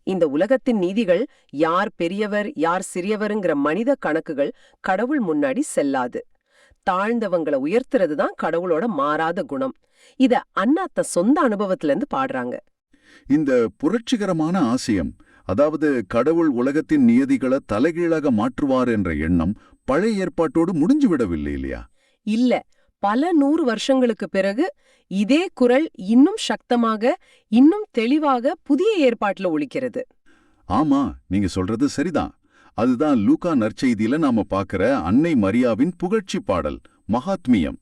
இந்த உலகத்தின் நீதிகள், யார் பெரியவர் யார் சிறியவருங்கிற மனித கணக்குகள் கடவுள் முன்னாடி செல்லாது. தாழ்ந்தவங்களை உயர்த்துறதுதான் கடவுளோட மாறாத குணம். இத அண்ணா தன் சொந்த அனுபவத்துல இருந்து பாடுறாங்க. இந்த புரட்சிகரமான ஆசையம், அதாவது கடவுள் உலகத்தின் நியதிகளை தலைகீழாக மாற்றுவார் என்ற எண்ணம் பழைய ஏற்பாட்டோடு முடிஞ்சு விடவில்லை இல்லையா? இல்ல. பல 100 வருஷங்களுக்கு பிறகு இதே குரல் இன்னும் சக்தமாக, இன்னும் தெளிவாக புதிய ஏற்பாட்டுல ஒலிக்கிறது. ஆமா, நீங்க சொல்றது சரிதான். அதுதான் லூக்கா நற்செய்தியில நாம பாக்குற அன்னை மரியாவின் புகழ்ச்சி பாடல், மகாத்மியம்.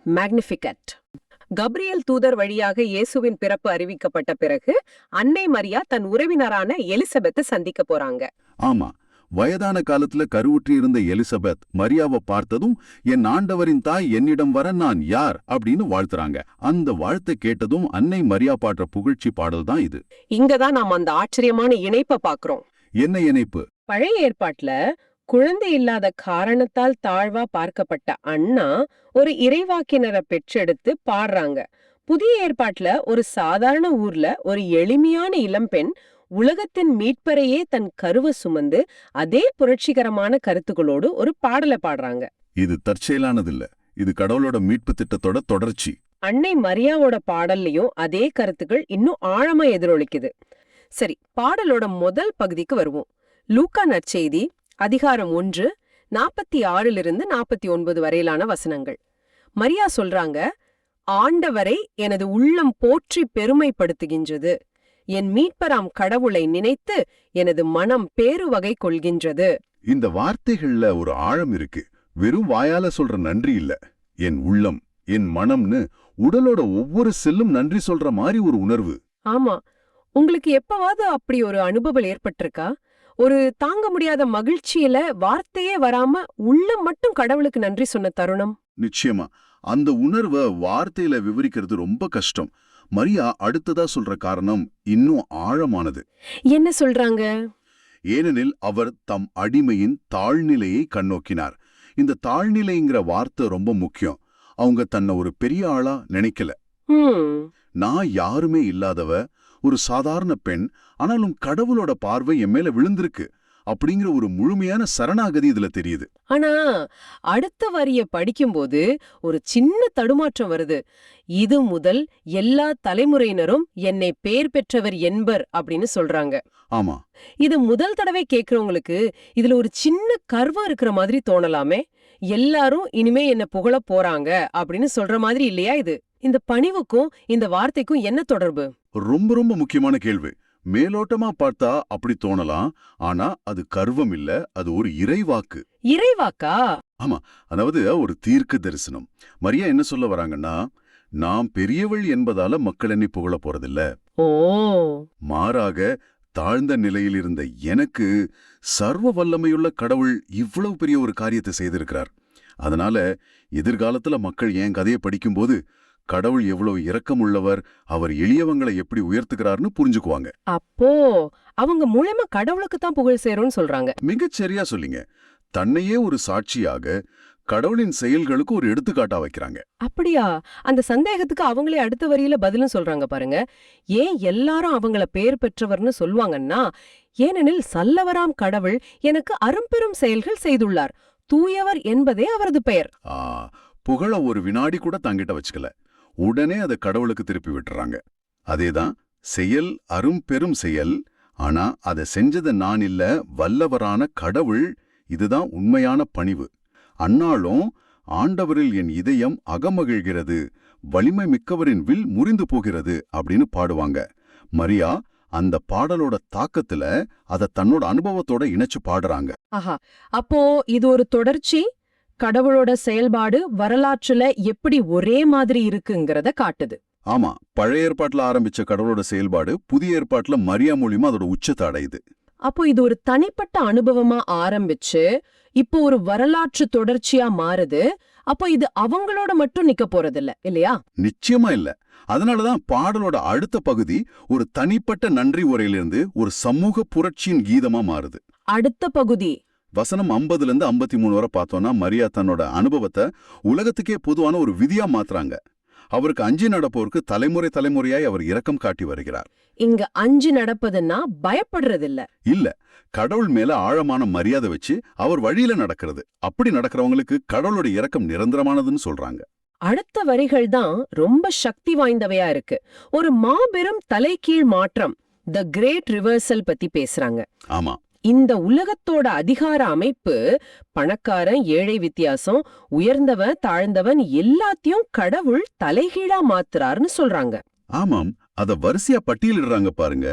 மேக்னிஃபிகட். கப்ரியேல் தூதர் வழியாக இயேசுவின் பிறப்பு அறிவிக்கப்பட்ட பிறகு அன்னை மரியா தன் உறவினரான எலிசபெத்தை சந்திக்க போறாங்க. ஆமா, வயதான காலத்துல கருவுற்றி இருந்த எலிசபெத் மரியாவை பார்த்ததும், என் ஆண்டவரின் தாய் என்னிடம் வர நான் யார் அப்படின்னு வாழ்த்துறாங்க. அந்த வாழ்த்தை கேட்டதும் அன்னை மரியா பாடுற புகழ்ச்சி பாடல் தான் இது. இங்கதான் நாம அந்த ஆச்சரியமான இணைப்பை பாக்குறோம். என்ன இணைப்பு? பழைய ஏற்பாட்டுல குழந்தை இல்லாத காரணத்தால் தாழ்வா பார்க்கப்பட்ட அண்ணா ஒரு இறைவாக்கினரை பெற்றெடுத்து பாடுறாங்க. புதிய ஏற்பாட்டுல ஒரு சாதாரண ஊர்ல ஒரு எளிமையான இளம்பெண் உலகத்தின் மீட்பரையே தன் கருவை சுமந்து அதே புரட்சிகரமான கருத்துக்களோடு ஒரு பாடலை பாடுறாங்க. இது தற்செயலானதில்ல, இது கடவுளோட மீட்பு திட்டத்தோட தொடர்ச்சி. அன்னை மரியாவோட பாடல்லையும் அதே கருத்துக்கள் இன்னும் ஆழமா எதிரொலிக்குது. சரி, பாடலோட முதல் பகுதிக்கு வருவோம். லூக்கா நற்செய்தி அதிகாரம் 1, 46 49 வரையிலான வசனங்கள். மரியா சொல்றாங்க, ஆண்டவரை எனது உள்ளம் போற்றி பெருமைப்படுத்துகின்றது. என் மீட்பராம் கடவுளை நினைத்து எனது மனம் பேருவகை கொள்கின்றது. இந்த வார்த்தைகள்ல ஒரு ஆழம் இருக்கு. வெறும் வாயால சொல்ற நன்றி இல்ல, என் உள்ளம், என் மனம்னு உடலோட ஒவ்வொரு செல்லும் நன்றி சொல்ற மாதிரி ஒரு உணர்வு. ஆமா. உங்களுக்கு எப்பவாவது அப்படி ஒரு அனுபவம் ஏற்பட்டிருக்கா? ஒரு தாங்க முடியாத மகிழ்ச்சியில வார்த்தையே வராம உள்ளம் மட்டும் கடவுளுக்கு நன்றி சொன்ன தருணம்? நிச்சயமா. அந்த உணர்வை வார்த்தையில விவரிக்கிறது ரொம்ப கஷ்டம். மரியா அடுத்ததா சொல்ற காரணம் இன்னும் ஆழமானது. என்ன சொல்றாங்க? ஏனெனில் அவர் தம் அடிமையின் தாழ்நிலையை கண்ணோக்கினார். இந்த தாழ்நிலைங்கிற வார்த்தை ரொம்ப முக்கியம். அவங்க தன்னை ஒரு பெரிய ஆளா நினைக்கல. நான் யாருமே இல்லாதவ, ஒரு சாதாரண பெண், ஆனாலும் கடவுளோட பார்வை என் மேல விழுந்திருக்கு அப்படிங்கிற ஒரு முழுமையான சரணாகதி இதுல தெரியுது. ஆனா அடுத்த வரிய படிக்கும்போது ஒரு சின்ன தடுமாற்றம் வருது. இது முதல் எல்லா தலைமுறையினரும் என்னை பேர் பெற்றவர் என்பர் அப்படின்னு சொல்றாங்க. ஆமா. இது முதல் தடவை கேக்குறவங்களுக்கு இதுல ஒரு சின்ன கர்வம் இருக்கிற மாதிரி தோணலாமே. எல்லாரும் இனிமே என்ன புகழ போறாங்க அப்படின்னு சொல்ற மாதிரி இல்லையா இது? இந்த பணிவுக்கும் இந்த வார்த்தைக்கும் என்ன தொடர்பு? ரொம்ப ரொம்ப முக்கியமான கேள்வி. மேலோட்டமா பார்த்தா அப்படி தோணலாம். ஆனா அது கர்வம் இல்ல, அது ஒரு இறைவாக்கு. இறைவாக்கா? ஆமா. அதாவது ஒரு தீர்க்க தரிசனம். மரியா என்ன சொல்ல வராங்கன்னா, நான் பெரியவள் என்பதால மக்கள் என்னை புகழ போறதில்ல. ஓ. மாறாக தாழ்ந்த நிலையில் இருந்த எனக்கு சர்வ வல்லமையுள்ள கடவுள் இவ்வளவு பெரிய ஒரு காரியத்தை செய்திருக்கிறார். அதனால எதிர்காலத்துல மக்கள் என் கதையை படிக்கும்போது கடவுள் எவ்வளவு இரக்கமுள்ளவர், அவர் எளியவங்களை எப்படி உயர்த்துகிறார்னு புரிஞ்சுக்குவாங்க. அப்போ அவங்க மூலமா கடவுளுக்கு தான் புகழ் சேரும்னு சொல்றாங்க. மிகச் சரியா சொல்லிங்க. தன்னையே ஒரு சாட்சியாக கடவுளின் செயல்களுக்கு ஒரு எடுத்துக்காட்டா வைக்கிறாங்க. அப்படியா? அந்த சந்தேகத்துக்கு அவங்களே அடுத்த வரியில பதிலும் சொல்றாங்க பாருங்க. ஏன் எல்லாரும் அவங்கள பேர் பெற்றவர்னு சொல்வாங்கன்னா, ஏனெனில் சல்லவராம் கடவுள் எனக்கு அரும்பெரும் செயல்கள் செய்துள்ளார், தூயவர் என்பதே அவரது பெயர். புகழ ஒரு வினாடி கூட தங்கிட்ட வச்சுக்கல, உடனே அதை கடவுளுக்கு திருப்பி விட்டுறாங்க. அதேதான் செயல், அரும்பெரும் செயல். ஆனா அதை செஞ்சது நான் இல்ல, வல்லவரான கடவுள். இதுதான் உண்மையான பணிவு. அன்னாலும் ஆண்டவரில் என் இதயம் அகமகிழ்கிறது, வலிமை மிக்கவரின் வில் முறிந்து போகிறது அப்படின்னு பாடுவாங்க. மரியா அந்த பாடலோட தாக்கத்துல அத தன்னோட அனுபவத்தோட இணைச்சு பாடுறாங்க. ஆஹா, அப்போ இது ஒரு தொடர்ச்சி. கடவுளோட செயல்பாடு வரலாற்றுல எப்படி ஒரே மாதிரி இருக்குங்கிறத காட்டுது. ஆமா. பழைய ஏற்பாட்டுல ஆரம்பிச்ச கடவுளோட செயல்பாடு புதிய ஏற்பாட்டுல மரியா மூலியமா அதோட உச்சத்தை அடையுது. அப்போ இது ஒரு தனிப்பட்ட அனுபவமா ஆரம்பிச்சு இப்போ ஒரு வரலாற்று தொடர்ச்சியா மாறுது. அப்போ இது அவங்களோட மட்டும் நிக்க போறதில்ல இல்லையா? நிச்சயமா இல்ல. அதனாலதான் பாடலோட அடுத்த பகுதி ஒரு தனிப்பட்ட நன்றி உரையிலிருந்து ஒரு சமூக புரட்சியின் கீதமா மாறுது. அடுத்த பகுதி வசனம் 50லேருந்து 53 வரை பார்த்தோம்னா மரியா தன்னோட அனுபவத்தை உலகத்துக்கே பொதுவான ஒரு விதியா மாத்துறாங்க. அவருக்கு அஞ்சி நடப்போருக்கு தலைமுறை தலைமுறையாய் அவர் இரக்கம் காட்டி வருகிறார். இங்க அஞ்சு நடப்பதுன்னா பயப்படுறதில்ல. இல்ல, கடவுள் மேல ஆழமான மரியாதை வச்சு அவர் வழியில நடக்கிறது. அப்படி நடக்கிறவங்களுக்கு கடவுளோட இரக்கம் நிரந்தரமானதுன்னு சொல்றாங்க. அடுத்த வரிகள் தான் ரொம்ப சக்தி வாய்ந்தவையா இருக்கு. ஒரு மாபெரும் தலைகீழ் மாற்றம், தி கிரேட் ரிவர்சல் பத்தி பேசுறாங்க. ஆமா. இந்த உலகத்தோட அதிகார அமைப்பு, பணக்காரன் ஏழை வித்தியாசம், உயர்ந்தவன் தாழ்ந்தவன் எல்லாத்தையும் கடவுள் தலைகீழா மாத்துறாருன்னு சொல்றாங்க. ஆமாம். அத வரிசையா பட்டியலிடுறாங்க பாருங்க.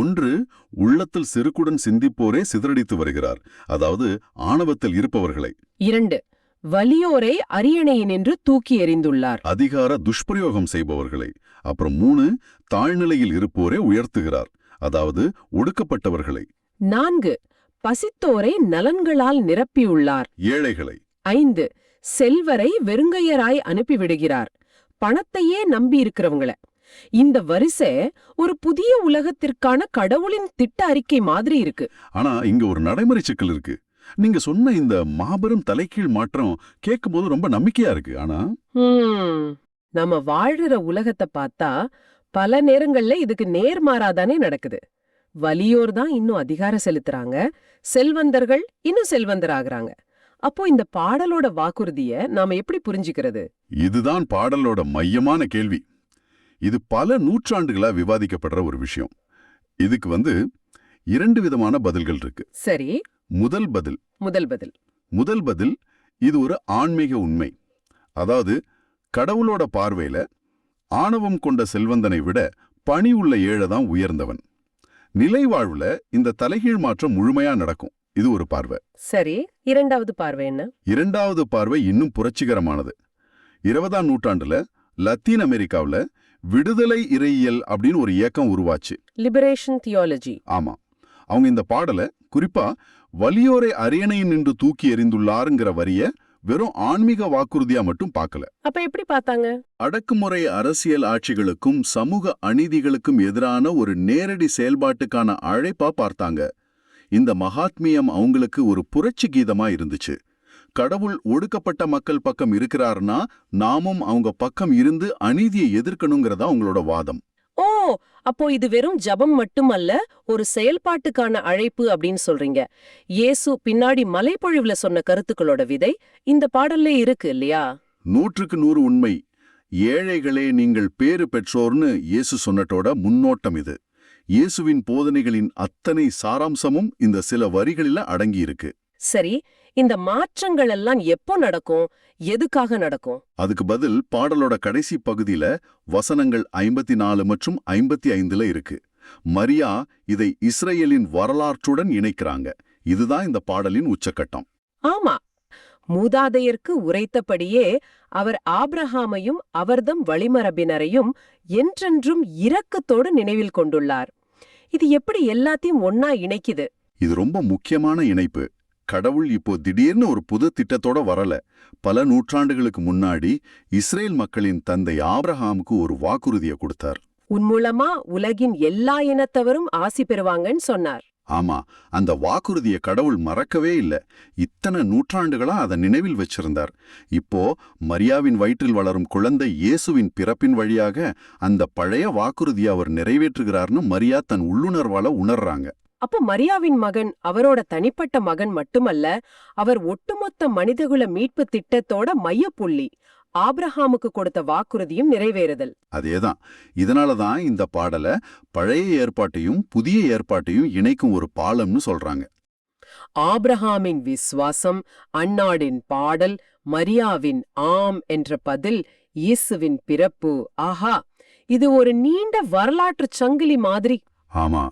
1, உள்ளத்தில் செருக்குடன் சிந்திப்போரே சிதறடித்து வருகிறார், அதாவது ஆணவத்தில் இருப்பவர்களை. 2, வலியோரை அரியணையினின்று தூக்கி எறிந்துள்ளார், அதிகார துஷ்பிரயோகம் செய்பவர்களை. அப்புறம் 3, தாழ்நிலையில் இருப்போரே உயர்த்துகிறார், அதாவது ஒடுக்கப்பட்டவர்களை. 4, பசித்தோரை நலன்களால் நிரப்பியுள்ளார், ஏழைகளை. 5, செல்வரை வெறுங்கையராய் அனுப்பிவிடுகிறார், பணத்தையே நம்பி இருக்கிறவங்கள. இந்த வரிசை ஒரு புதிய உலகத்திற்கான கடவுளின் திட்ட அறிக்கை மாதிரி இருக்கு. ஆனா இங்க ஒரு நடைமுறை சிக்கல் இருக்கு. நீங்க சொன்ன இந்த மாபெரும் தலைகீழ் மாற்றம் கேட்கும்போது ரொம்ப நம்பிக்கையா இருக்கு. ஆனா நம்ம வாழ்ற உலகத்தை பார்த்தா பல நேரங்கள்ல இதுக்கு நேர்மாறாதானே நடக்குது. வலியோர் தான் இன்னும் அதிகாரம் செலுத்துறாங்க, செல்வந்தர்கள் இன்னும் செல்வந்தர் ஆகுறாங்க. அப்போ இந்த பாடலோட வாக்குறுதிய நாம எப்படி புரிஞ்சுக்கிறது? இதுதான் பாடலோட மையமான கேள்வி. இது பல நூற்றாண்டுகளா விவாதிக்கப்படுற ஒரு விஷயம். இதுக்கு 2 விதமான பதில்கள் இருக்கு. சரி. முதல் பதில் இது ஒரு ஆன்மீக உண்மை. அதாவது கடவுளோட பார்வையில ஆணவம் கொண்ட செல்வந்தனை விட பணி உள்ள ஏழைதான் உயர்ந்தவன். நிலை வாழ்வுல இந்த தலைகீழ் மாற்றம் முழுமையா நடக்கும். இது ஒரு பார்வை. சரி, இரண்டாவது பார்வை என்ன? இரண்டாவது பார்வை இன்னும் புரட்சிகரமானது. 20ஆம் நூற்றாண்டுல லத்தீன் அமெரிக்காவுல விடுதலை இறையியல் அப்படின்னு ஒரு இயக்கம் உருவாச்சு. Liberation theology. ஆமா, அவங்க இந்த பாடல குறிப்பா வலியோரை அரியணையில் நின்று தூக்கி எறிந்துள்ளாருங்கிற வரிய வெறும் ஆன்மீக வாக்குறுதியா மட்டும் பார்க்கல. அப்ப எப்படி பார்த்தாங்க? அடக்குமுறை அரசியல் ஆட்சிகளுக்கும் சமூக அநீதிகளுக்கும் எதிரான ஒரு நேரடி செயல்பாட்டுக்கான அழைப்பா பார்த்தாங்க. இந்த மகாத்மியம் அவங்களுக்கு ஒரு புரட்சி கீதமா இருந்துச்சு. கடவுள் ஒடுக்கப்பட்ட மக்கள் பக்கம் இருக்கிறாருன்னா நாமும் அவங்க பக்கம் இருந்து அநீதியை எதிர்க்கணுங்கிறதா அவங்களோட வாதம். ஓ, அப்போ இது வெறும் ஜபம் மட்டுமல்ல, ஒரு செயல்பாட்டுக்கான அழைப்பு அப்படின்னு சொல்றீங்க. இயேசு பின்னாடி மலைப்பொழிவுல சொன்ன கருத்துக்களோட விதை இந்த பாடல்லே இருக்கு இல்லையா? 100க்கு 100 உண்மை. ஏழைகளே நீங்கள் பேறு பெற்றோர்னு இயேசு சொன்னதோட முன்னோட்டம் இது. இயேசுவின் போதனைகளின் அத்தனை சாராம்சமும் இந்த சில வரிகளில அடங்கியிருக்கு. சரி, இந்த மாற்றங்கள் எல்லாம் எப்போ நடக்கும், எதுக்காக நடக்கும்? அதுக்கு பதில் பாடலோட கடைசி பகுதியில வசனங்கள் 54 மற்றும் 55ல இருக்கு. மரியா இதை இஸ்ரேலின் வரலாற்றுடன் இணைக்கிறாங்க. இதுதான் இந்த பாடலின் உச்சக்கட்டம். ஆமா, மூதாதையருக்கு உரைத்தபடியே அவர் ஆபிரகாமையும் அவர்தம் வழிமரபினரையும் என்றென்றும் இரக்கத்தோடு நினைவில் கொண்டுள்ளார். இது எப்படி எல்லாத்தையும் ஒன்னா இணைக்குது? இது ரொம்ப முக்கியமான இணைப்பு. கடவுள் இப்போ திடீர்னு ஒரு புது திட்டத்தோட வரல. பல நூற்றாண்டுகளுக்கு முன்னாடி இஸ்ரேல் மக்களின் தந்தை ஆபிரகாமுக்கு ஒரு வாக்குறுதியை கொடுத்தார். உன் மூலமா உலகின் எல்லா இனத்தவரும் ஆசி பெறுவாங்கன்னு சொன்னார். ஆமா, அந்த வாக்குறுதியை கடவுள் மறக்கவே இல்ல. இத்தனை நூற்றாண்டுகளா அதை நினைவில் வச்சிருந்தார். இப்போ மரியாவின் வயிற்றில் வளரும் குழந்தை இயேசுவின் பிறப்பின் வழியாக அந்த பழைய வாக்குறுதியை அவர் நிறைவேற்றுகிறார்னு மரியா தன் உள்ளுணர்வால உணர்றாங்க. அப்ப மரியாவின் மகன் அவரோட தனிப்பட்ட மகன் மட்டுமல்ல, அவர் ஒட்டுமொத்த மனிதகுல மீட்பு திட்டத்தோட மையப்புள்ளி. ஆபிரகாமுக்கு கொடுத்த வாக்குறுதியும் நிறைவேறுதல். அதேதான். இதனாலதான் இந்த பாடல பழைய ஏற்பாட்டையும் புதிய ஏற்பாட்டையும் இணைக்கும் ஒரு பாலம்னு சொல்றாங்க. ஆபிரகாமின் விசுவாசம், அன்னாடின் பாடல், மரியாவின் ஆம் என்ற பதில், இயேசுவின் பிறப்பு. ஆஹா, இது ஒரு நீண்ட வரலாற்று சங்கிலி மாதிரி. ஆமா,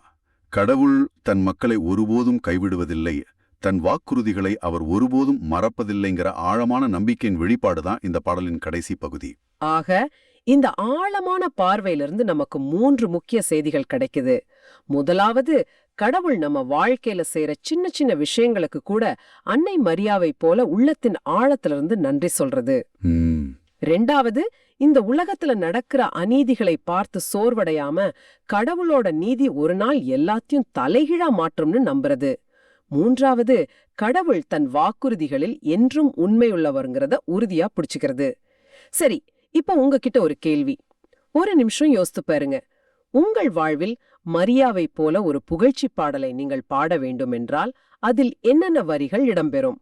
கடவுள் தன் மக்களை ஒருபோதும் கைவிடுவதில்லை, தன் வாக்குறுதிகளை அவர் ஒருபோதும் மறப்பதில்லைங்கிற ஆழமான நம்பிக்கையின் வெளிப்பாடுதான் இந்த பாடலின் கடைசி பகுதி. ஆக, இந்த ஆழமான பார்வையிலிருந்து நமக்கு 3 முக்கிய செய்திகள் கிடைக்குது. முதலாவது, கடவுள் நம்ம வாழ்க்கையில செய்யற சின்ன சின்ன விஷயங்களுக்கு கூட அன்னை மரியாவை போல உள்ளத்தின் ஆழத்திலிருந்து நன்றி சொல்றது. ரெண்டாவது, இந்த உலகத்துல நடக்கிற அநீதிகளை பார்த்து சோர்வடையாம கடவுளோட நீதி ஒரு நாள் எல்லாத்தையும் தலைகீழா மாற்றும்னு நம்புறது. மூன்றாவது, கடவுள் தன் வாக்குறுதிகளில் என்றும் உண்மையுள்ளவர்ங்கிறத உறுதியா பிடிச்சுக்கிறது. சரி, இப்ப உங்ககிட்ட ஒரு கேள்வி. ஒரு நிமிஷம் யோசித்து பாருங்க. உங்கள் வாழ்வில் மரியாவை போல ஒரு புகழ்ச்சி பாடலை நீங்கள் பாட வேண்டும் என்றால் அதில் என்னென்ன வரிகள் இடம்பெறும்?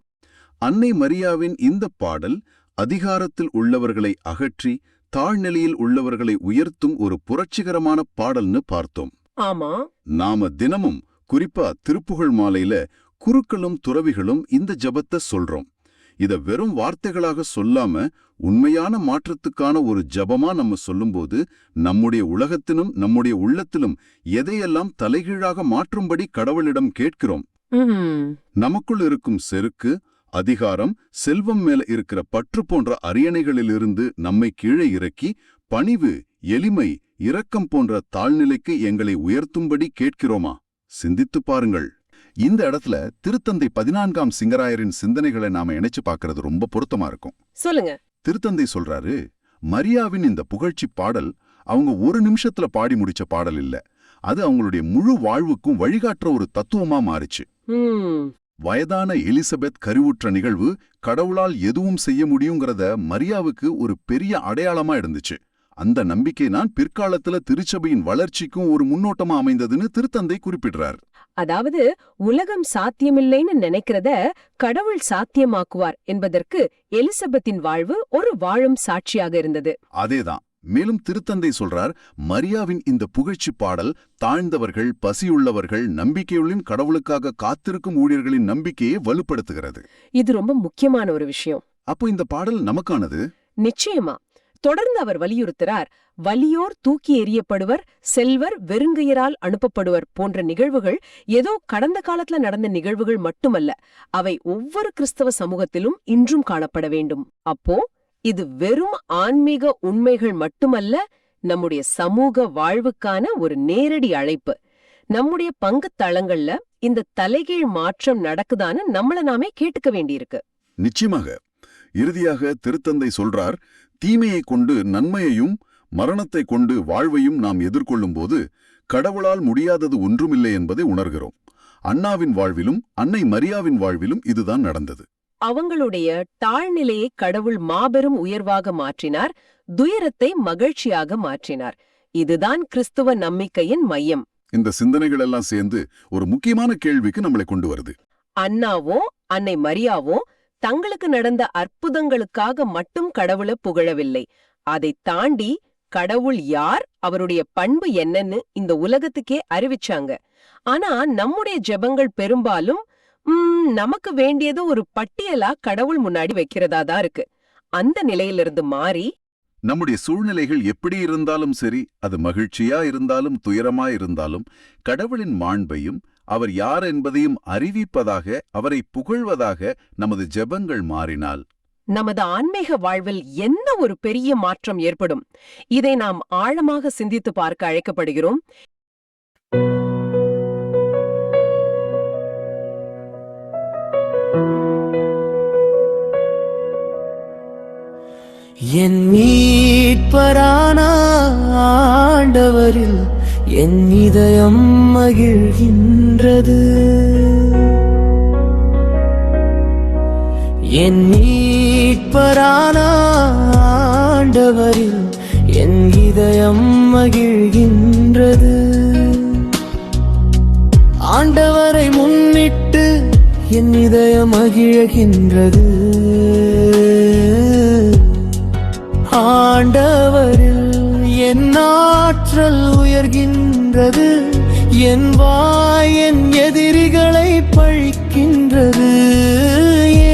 அன்னை மரியாவின் இந்த பாடல் அதிகாரத்தில் உள்ளவர்களை அகற்றி தாழ்நிலையில் உள்ளவர்களை உயர்த்தும் ஒரு புரட்சிகரமான பாடல்னு பார்த்தோம். ஆமா, நாம தினமும் குறிப்பா திருப்புகழ் மாலையில குருக்களும் துறவிகளும் இந்த ஜபத்தை சொல்றோம். இத வெறும் வார்த்தைகளாக சொல்லாம உண்மையான மாற்றத்துக்கான ஒரு ஜபமா நம்ம சொல்லும்போது நம்முடைய உலகத்திலும் நம்முடைய உள்ளத்திலும் எதையெல்லாம் தலைகீழாக மாற்றும்படி கடவுளிடம் கேட்கிறோம். நமக்குள் இருக்கும் செருக்கு, அதிகாரம், செல்வம் மேல இருக்கிற பற்று போன்ற அரியணைகளிலிருந்து நம்மை கீழே இறக்கி பணிவு, எளிமை, இரக்கம் போன்ற தாழ்நிலைக்கு எங்களை உயர்த்தும்படி கேட்கிறோமா? சிந்தித்து பாருங்கள். இந்த இடத்துல திருத்தந்தை 14ஆம் சிங்கராயரின் சிந்தனைகளை நாம இணைச்சு பார்க்கறது ரொம்ப பொருத்தமா இருக்கும். சொல்லுங்க. திருத்தந்தை சொல்றாரு, மரியாவின் இந்த புகழ்ச்சி பாடல் அவங்க ஒரு நிமிஷத்துல பாடி முடிச்ச பாடல் இல்ல. அது அவங்களுடைய முழு வாழ்வுக்கும் வழிகாட்டுற ஒரு தத்துவமா மாறிச்சு. வயதான எலிசபெத் கருவுற்ற நிகழ்வு கடவுளால் எதுவும் செய்ய முடியுங்கிறத மரியாவுக்கு ஒரு பெரிய அடையாளமா இருந்துச்சு. அந்த நம்பிக்கை தான் பிற்காலத்துல திருச்சபையின் வளர்ச்சிக்கும் ஒரு முன்னோட்டமா அமைந்ததுன்னு திருத்தந்தை குறிப்பிடுறார். அதாவது உலகம் சாத்தியமில்லைன்னு நினைக்கிறத கடவுள் சாத்தியமாக்குவார் என்பதற்கு எலிசபெத்தின் வாழ்வு ஒரு வாழும் சாட்சியாக இருந்தது. அதேதான். மேலும் திருத்தந்தை சொல்றார், மரியாவின் இந்த புகழ்ச்சி பாடல் தாழ்ந்தவர்கள், பசியுள்ளவர்கள், நம்பிக்கையுள்ளின் கடவுளுக்காக காத்திருக்கும் ஊழியர்களின் நம்பிக்கையை வலுப்படுத்துகிறது. இது ரொம்ப முக்கியமான ஒரு விஷயம். அப்போ இந்த பாடல் நமக்கானது. நிச்சயமா. தொடர்ந்து அவர் வலியுறுத்துறார், வலியோர் தூக்கி எறியப்படுவர், செல்வர் வெறுங்கையரால் அனுப்பப்படுவர் போன்ற நிகழ்வுகள் ஏதோ கடந்த காலத்துல நடந்த நிகழ்வுகள் மட்டுமல்ல, அவை ஒவ்வொரு கிறிஸ்தவ சமூகத்திலும் இன்றும் காணப்பட வேண்டும். அப்போ இது வெறும் ஆன்மீக உண்மைகள் மட்டுமல்ல, நம்முடைய சமூக வாழ்வுக்கான ஒரு நேரடி அழைப்பு. நம்முடைய பங்கு தளங்கள்ல இந்த தலைகீழ் மாற்றம் நடக்குதான்னு நம்மள நாமே கேட்டுக்க வேண்டியிருக்கு. நிச்சயமாக. இறுதியாக திருத்தந்தை சொல்றார், தீமையை கொண்டு நன்மையையும் மரணத்தை கொண்டு வாழ்வையும் நாம் எதிர்கொள்ளும் போது கடவுளால் முடியாதது ஒன்றுமில்லை என்பதை உணர்கிறோம். அண்ணாவின் வாழ்விலும் அன்னை மரியாவின் வாழ்விலும் இதுதான் நடந்தது. அவங்களுடைய தாழ்நிலையை கடவுள் மாபெரும் உயர்வாக மாற்றினார், துயரத்தை மகிழ்ச்சியாக மாற்றினார். இதுதான் கிறிஸ்துவ நம்பிக்கையின் மையம். இந்த சிந்தனைகள் எல்லாம் சேர்ந்து ஒரு முக்கியமான கேள்விக்கு நம்மளை கொண்டு வருது. அண்ணாவோ அன்னை மரியாவோ தங்களுக்கு நடந்த அற்புதங்களுக்காக மட்டும் கடவுளை புகழவில்லை. அதை தாண்டி கடவுள் யார், அவருடைய பண்பு என்னன்னு இந்த உலகத்துக்கே அறிவிச்சாங்க. ஆனா நம்முடைய ஜெபங்கள் பெரும்பாலும் நமக்கு வேண்டியது ஒரு பட்டியலா கடவுள் முன்னாடி வைக்கிறதா இருக்கு. அந்த நிலையிலிருந்து மாறி, நம்முடைய சூழ்நிலைகள் எப்படி இருந்தாலும் சரி, அது மகிழ்ச்சியா இருந்தாலும் துயரமா இருந்தாலும், கடவுளின் மாண்பையும் அவர் யார் என்பதையும் அறிவிப்பதாக, அவரை புகழ்வதாக நமது ஜெபங்கள் மாறினால் நமது ஆன்மீக வாழ்வில் என்ன ஒரு பெரிய மாற்றம் ஏற்படும். இதை நாம் ஆழமாக சிந்தித்து பார்க்க அழைக்கப்படுகிறோம். என் மீட்பரான ஆண்டவரில் என் இதயம் மகிழ்கின்றது. என் மீட்பரான ஆண்டவரில் என் இதயம் மகிழ்கின்றது. ஆண்டவரை முன்னிட்டு என் இதயம் மகிழ்கின்றது. ஆண்டவரில் என் ஆற்றல் உயர்கின்றது. என் வாய் என் எதிரிகளை பழிக்கின்றது.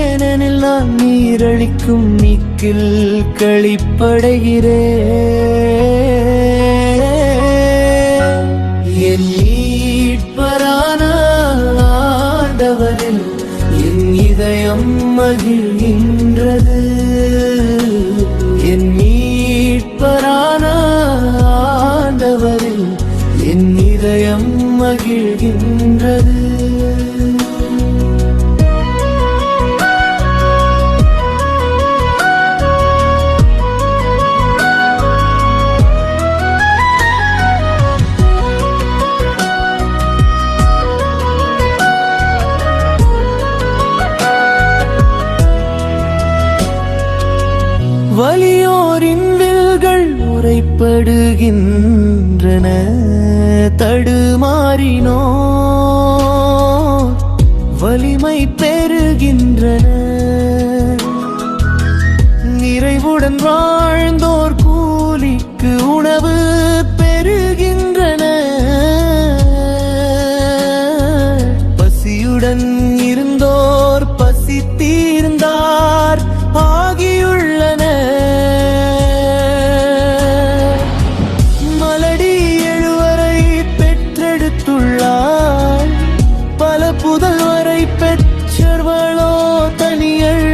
ஏனெனில் நான் நீரழிக்கும் மிக்கில் களிப்படைகிறேன். என் மீட்பரான ஆண்டவரில் என் இதயம் மகிழ்கின்றது. என் மீட்பரான ஆண்டவரில் என் இதயம் மகிழ்கின்றது. வலியோரின் வில்கள் உரைப்படுகின்றன. தடுமாறினோ வலிமை பெறுகின்றன. நிறைவுடன் வாழ்ந்தோர் கூலிக்கு உணவு பெறுகின்றன. பசியுடன் இருந்தோர் பசி தீர்ந்தார் ஆகியுள்ளன. மலடி எழுவரை பெற்றெடுத்துள்ளார். பல புதல்வரை பெற்றவளோ தனியள்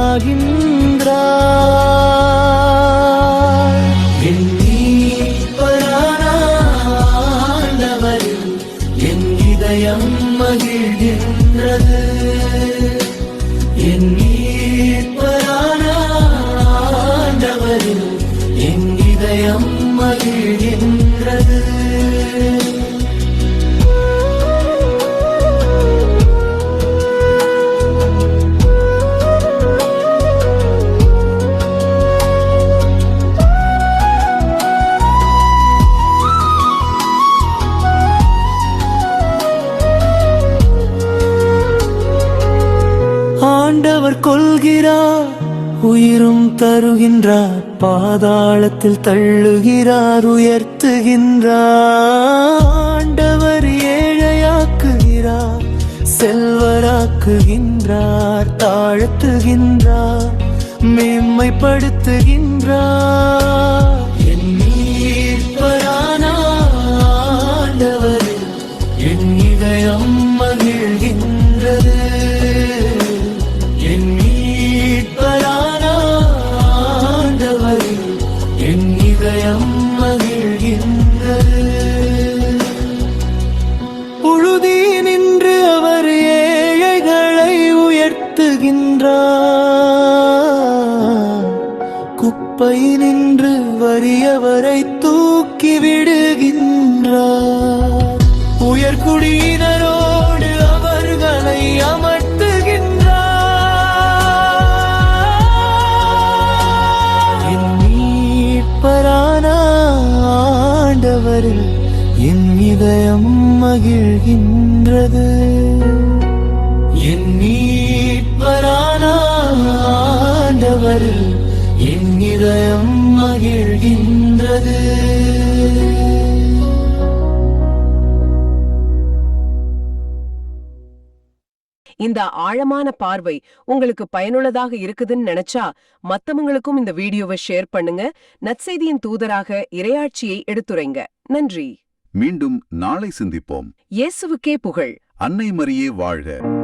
ஆகின்றார். என் மீட்பரான ஆண்டவரில் என் இதயம் மகிழ்கின்றது. என் மீட்பரான ஆண்டவரில் என் இதயம் மகிழ்கின்றது. ஆண்டவர் கொள்கிறார், உயிரும் தருகின்றார். பாதாளத்தில் தள்ளுகிறார், உயர்த்துகின்றார். ஆண்டவர் ஏழையாக்குகிறார், செல்வராக்குகின்றார். தாழ்த்துகின்றார், மேன்மைப்படுத்துகின்றார். என் மீட்பரான ஆண்டவரில் என் இதயம் மகிழ்கின்றது. என் மீட்பரான ஆண்டவரில் என் இதயம் மகிழ்கின்றது. புழுதி நின்று அவர் ஏழைகளை உயர்த்துகின்றார். குப்பை நின்று வறியவரை தூக்கி விடுகின்றார். உயர்குடியினரோடு அவர்களை அமர்த்துகின்றார். என் மீட்பரான ஆண்டவரில் என் இதயம் மகிழ்கின்றது. என் மீட்பரான ஆண்டவரில் என் இதயம் மகிழ்கின்றது. இந்த ஆழமான பார்வை உங்களுக்கு பயனுள்ளதாக இருக்குதுன்னு நினைச்சா மத்தவங்களுக்கும் இந்த வீடியோவை ஷேர் பண்ணுங்க. நற்செய்தியின் தூதராக இறையாட்சியை எடுத்துரைங்க. நன்றி. மீண்டும் நாளை சிந்திப்போம். இயேசுவுக்கே புகழ். அன்னை மரியே வாழ்க.